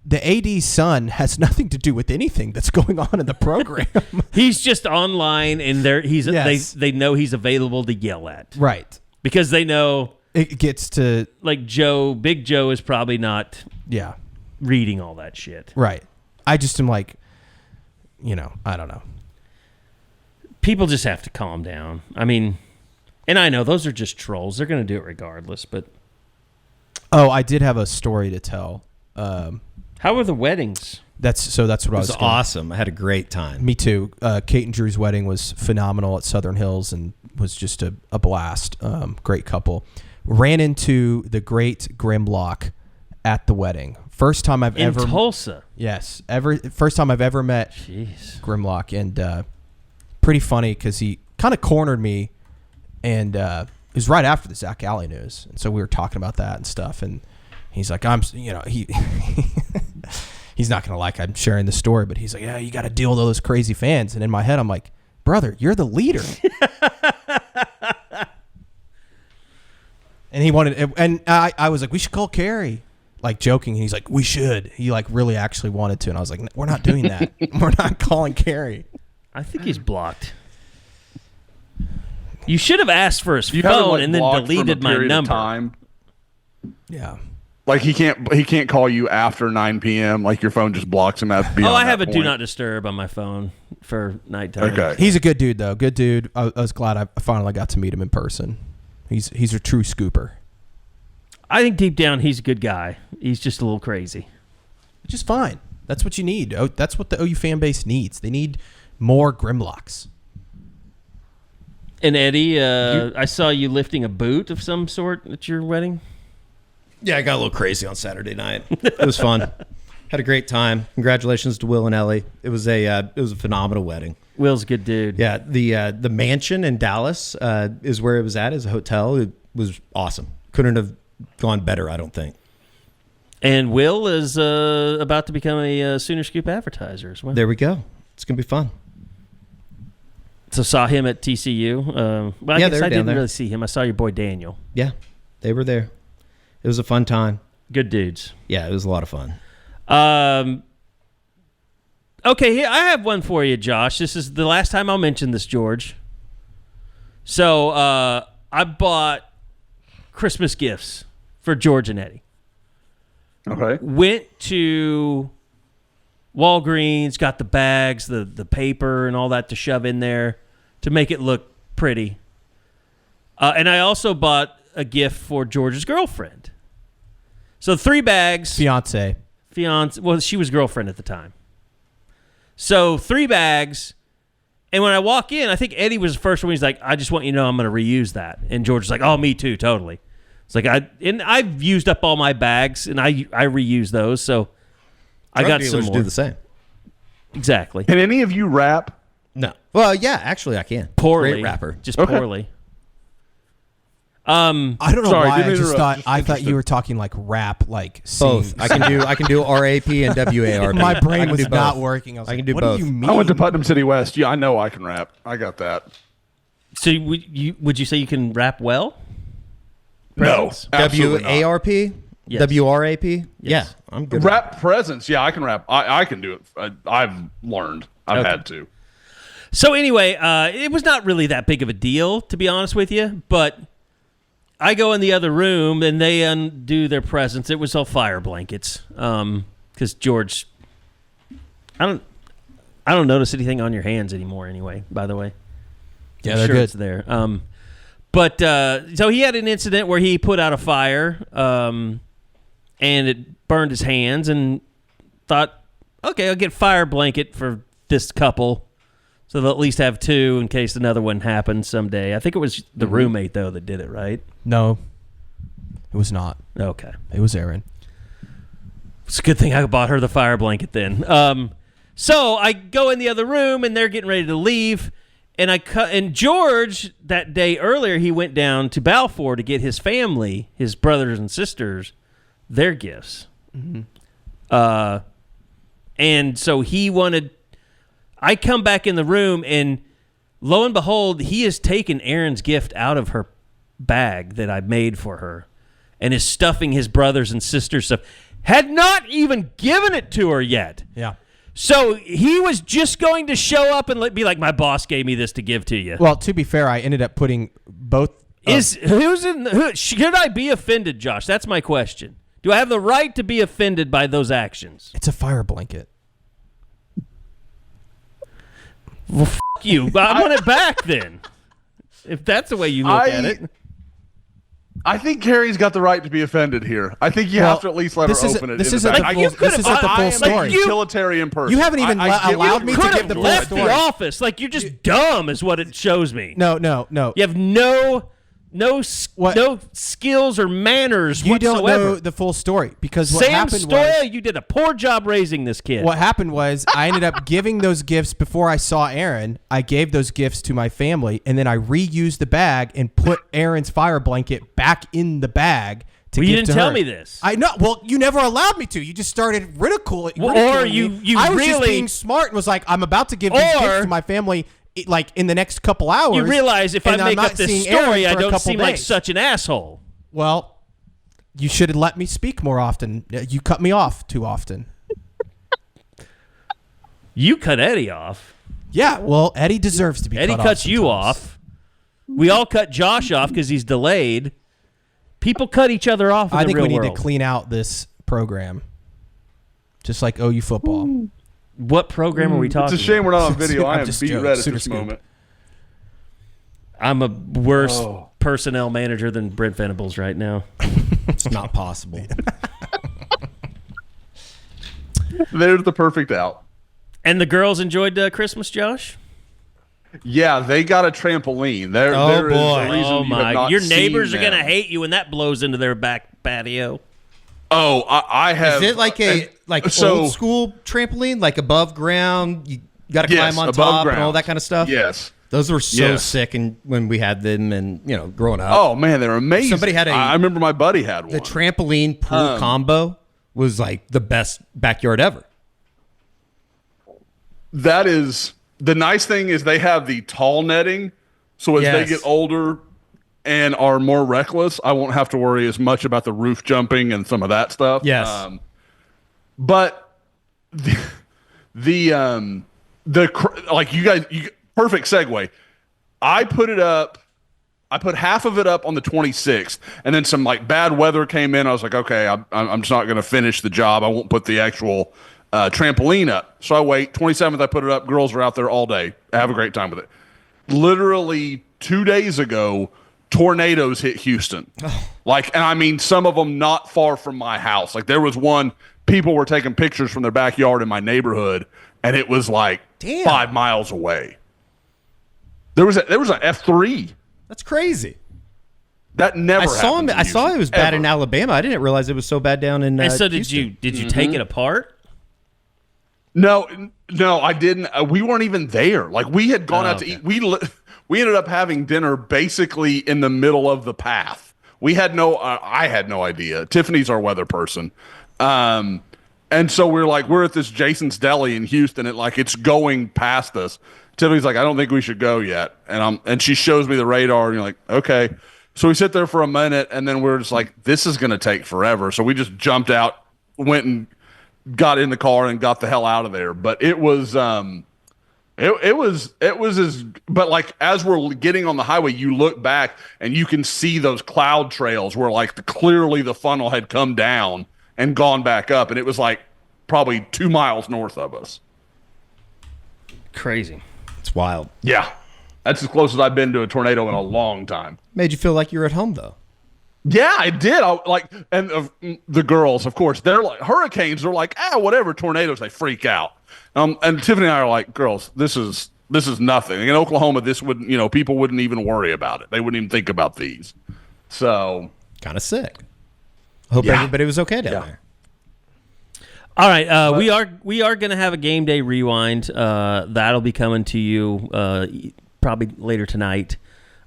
the AD's son has nothing to do with anything that's going on in the program. He's just online, and Yes. they know he's available to yell at. Right. Because they know, It gets to like Big Joe is probably not yeah. reading all that shit. Right. I just am like, I don't know. People just have to calm down. I mean, and I know those are just trolls. They're going to do it regardless, but. Oh, I did have a story to tell. How were the weddings? That's what I was. It was awesome. I had a great time. Me too. Kate and Drew's wedding was phenomenal at Southern Hills and was just a blast. Great couple. Ran into the great Grimlock at the wedding. First time I've ever in Tulsa. Yes, first time I've ever met Grimlock, and pretty funny because he kind of cornered me, and it was right after the Zac Alley news, and so we were talking about that and stuff, and he's like, he's not gonna like I'm sharing the story, but he's like, yeah, you got to deal with all those crazy fans, and in my head I'm like, brother, you're the leader. And he wanted, and I was like, we should call Carey, like joking. And he's like, we should. He like really actually wanted to, and I was like, we're not doing that. We're not calling Carey. I think he's blocked. You should have asked for his phone and then deleted my number. Time. Yeah. Like he can't call you after 9 p.m. Like your phone just blocks him at. I have a do not disturb on my phone for nighttime. Okay. He's a good dude though. Good dude. I was glad I finally got to meet him in person. He's a true scooper. I think deep down he's a good guy. He's just a little crazy. Which is fine. That's what you need. That's what the OU fan base needs. They need more Grimlocks. And Eddie, I saw you lifting a boot of some sort at your wedding. Yeah, I got a little crazy on Saturday night. It was fun. Had a great time. Congratulations to Will and Ellie. It was a phenomenal wedding. Will's a good dude. Yeah, the mansion in Dallas is where it was at as a hotel. It was awesome. Couldn't have gone better, I don't think. And Will is about to become a Sooner Scoop advertiser as well. There we go. It's gonna be fun. So saw him at TCU. I guess I didn't really see him. I saw your boy Daniel. Yeah, they were there. It was a fun time. Good dudes. Yeah, it was a lot of fun. Okay, here I have one for you, Josh. This is the last time I'll mention this, George. So I bought Christmas gifts for George and Eddie. Okay. Went to Walgreens, got the bags, the paper, and all that to shove in there to make it look pretty. And I also bought a gift for George's girlfriend. So 3 bags. Fiance. Well, she was girlfriend at the time. So 3 bags. And when I walk in, I think Eddie was the first one. He's like, I just want you to know I'm going to reuse that. And George was like, oh, me too, totally. It's like, I've used up all my bags, and I reuse those. So I got some more. Do the same. Exactly. Can any of you rap? No. Well, yeah, actually I can. Poorly. Great rapper. Just poorly. I don't know why I thought just you were talking like rap, like sing. Both. I can do RAP and WARP. My brain was not working. I was I like, can do what both. do you mean? I went to Putnam City West. Yeah, I know I can rap. I got that. So would you say you can rap well? No. absolutely not. WARP? Yes. WRAP? Yes. Yeah, I'm good. Rap presence. Yeah, I can rap. I can do it. I've learned. I've had to. So anyway, it was not really that big of a deal, to be honest with you, but I go in the other room and they undo their presents. It was all fire blankets. Because George, I don't notice anything on your hands anymore anyway, by the way. Yeah, I'm they're sure good. it's there. But so he had an incident where he put out a fire and it burned his hands and thought, okay, I'll get a fire blanket for this couple so they'll at least have 2 in case another one happens someday. I think it was the roommate, though, that did it, right? No, it was not. Okay. It was Aaron. It's a good thing I bought her the fire blanket then. So I go in the other room, and they're getting ready to leave. And George, that day earlier, he went down to Balfour to get his family, his brothers and sisters, their gifts. Mm-hmm. And so he wanted... I come back in the room, and lo and behold, he has taken Aaron's gift out of her bag that I made for her and is stuffing his brothers and sisters' stuff. Had not even given it to her yet. Yeah. So he was just going to show up and be like, my boss gave me this to give to you. Well, to be fair, I ended up putting both. Should I be offended, Josh? That's my question. Do I have the right to be offended by those actions? It's a fire blanket. Well, fuck you. I want it back then. If that's the way you look at it. I think Carey's got the right to be offended here. I think you have to at least let her open it. This isn't the full story. Utilitarian person. You haven't even allowed me to give the full left story. the office. Like, you're just dumb is what it shows me. No. You have no skills or manners you whatsoever. don't know the full story because what Sam happened Stoya, was you did a poor job raising this kid. what happened was I ended up giving those gifts before I saw Aaron. I gave those gifts to my family, and then I reused the bag and put Aaron's fire blanket back in the bag to Well, give you to didn't tell her. me this. I know. Well, you never allowed me to. You just started ridiculing Or me. you I was just really- being smart and was like, I'm about to give these gifts to my family. Like in the next couple hours. You realize if I and I'm make not up this seeing story, Aaron I for a don't couple seem like days. such an asshole. Well, you should have let me speak more often. You cut me off too often. You cut Eddie off. Yeah, well, Eddie deserves to be Eddie cut cuts off you sometimes. off. We all cut Josh off because he's delayed. People cut each other off in I the think real we need world. to clean out this program. Just like OU football. What program are we talking It's a shame we're not on video. I'm I am just beat joking. red at Sooner this Scoop. moment. I'm a worse personnel manager than Brent Venables right now. It's not possible. There's the perfect out. And the girls enjoyed Christmas, Josh? Yeah, they got a trampoline. There is a reason Oh, you have my. not Your neighbors are seen going to them. hate you when that blows into their back patio. Oh, I have. Is it like old school trampoline, like above ground? You got to Yes, climb on above top and ground. all that kind of stuff. Yes. Those were so Yes. sick, and when we had them, and growing up. Oh man, they're amazing. Somebody had I remember my buddy had one. The trampoline pool combo was like the best backyard ever. That is the nice thing is they have the tall netting, so as they Yes. get older and are more reckless, I won't have to worry as much about the roof jumping and some of that stuff. Yes. But like you guys, perfect segue. I put half of it up on the 26th, and then some like bad weather came in. I was like, okay, I'm just not going to finish the job. I won't put the actual trampoline up. So I wait. 27th, I put it up. Girls are out there all day. I have a great time with it. Literally 2 days ago, tornadoes hit Houston. And I mean, some of them not far from my house. Like there was one, people were taking pictures from their backyard in my neighborhood, and it was like 5 miles away. There was a F3. That's crazy. That never. I saw him. happens in I saw Houston, it was bad ever. in Alabama. I didn't realize it was so bad down in. And so did Houston. you take it apart? No, I didn't. We weren't even there. Like we had gone out to eat. We ended up having dinner basically in the middle of the path. We had I had no idea. Tiffany's our weather person. And so we're at this Jason's Deli in Houston, and it's going past us. Tiffany's like, I don't think we should go yet. And she shows me the radar, and you're like, okay. So we sit there for a minute, and then we're just like, this is going to take forever. So we just jumped out, went and got in the car and got the hell out of there. But it was, but as we're getting on the highway, you look back and you can see those cloud trails where clearly the funnel had come down and gone back up. And it was probably 2 miles north of us. Crazy. It's wild. Yeah. That's as close as I've been to a tornado in a long time. Made you feel like you're at home, though. Yeah, I did. The girls, of course, they're like hurricanes. They're like, whatever. Tornadoes, they freak out. And Tiffany and I are like, girls, this is nothing. In Oklahoma, this wouldn't, people wouldn't even worry about it. They wouldn't even think about these. So kind of sick. Hope everybody was okay down there. All right, we are going to have a game day rewind. That'll be coming to you probably later tonight.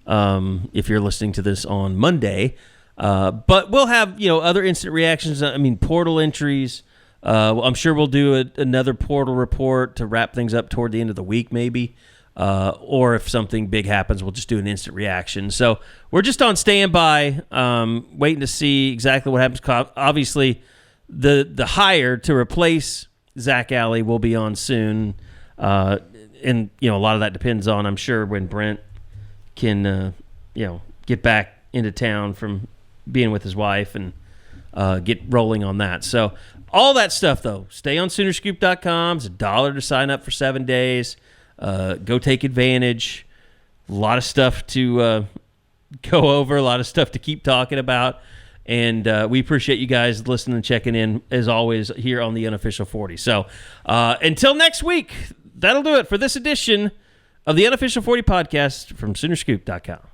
If you're listening to this on Monday. But we'll have, other instant reactions. I mean, portal entries. I'm sure we'll do another portal report to wrap things up toward the end of the week, maybe. Or if something big happens, we'll just do an instant reaction. So we're just on standby, waiting to see exactly what happens. Obviously, the hire to replace Zac Alley will be on soon. And, a lot of that depends on, I'm sure, when Brent can, get back into town from being with his wife and get rolling on that. So all that stuff, though, stay on Soonerscoop.com. It's $1 to sign up for 7 days. Go take advantage. A lot of stuff to go over, a lot of stuff to keep talking about. And we appreciate you guys listening and checking in, as always, here on the Unofficial 40. So until next week, that'll do it for this edition of the Unofficial 40 podcast from Soonerscoop.com.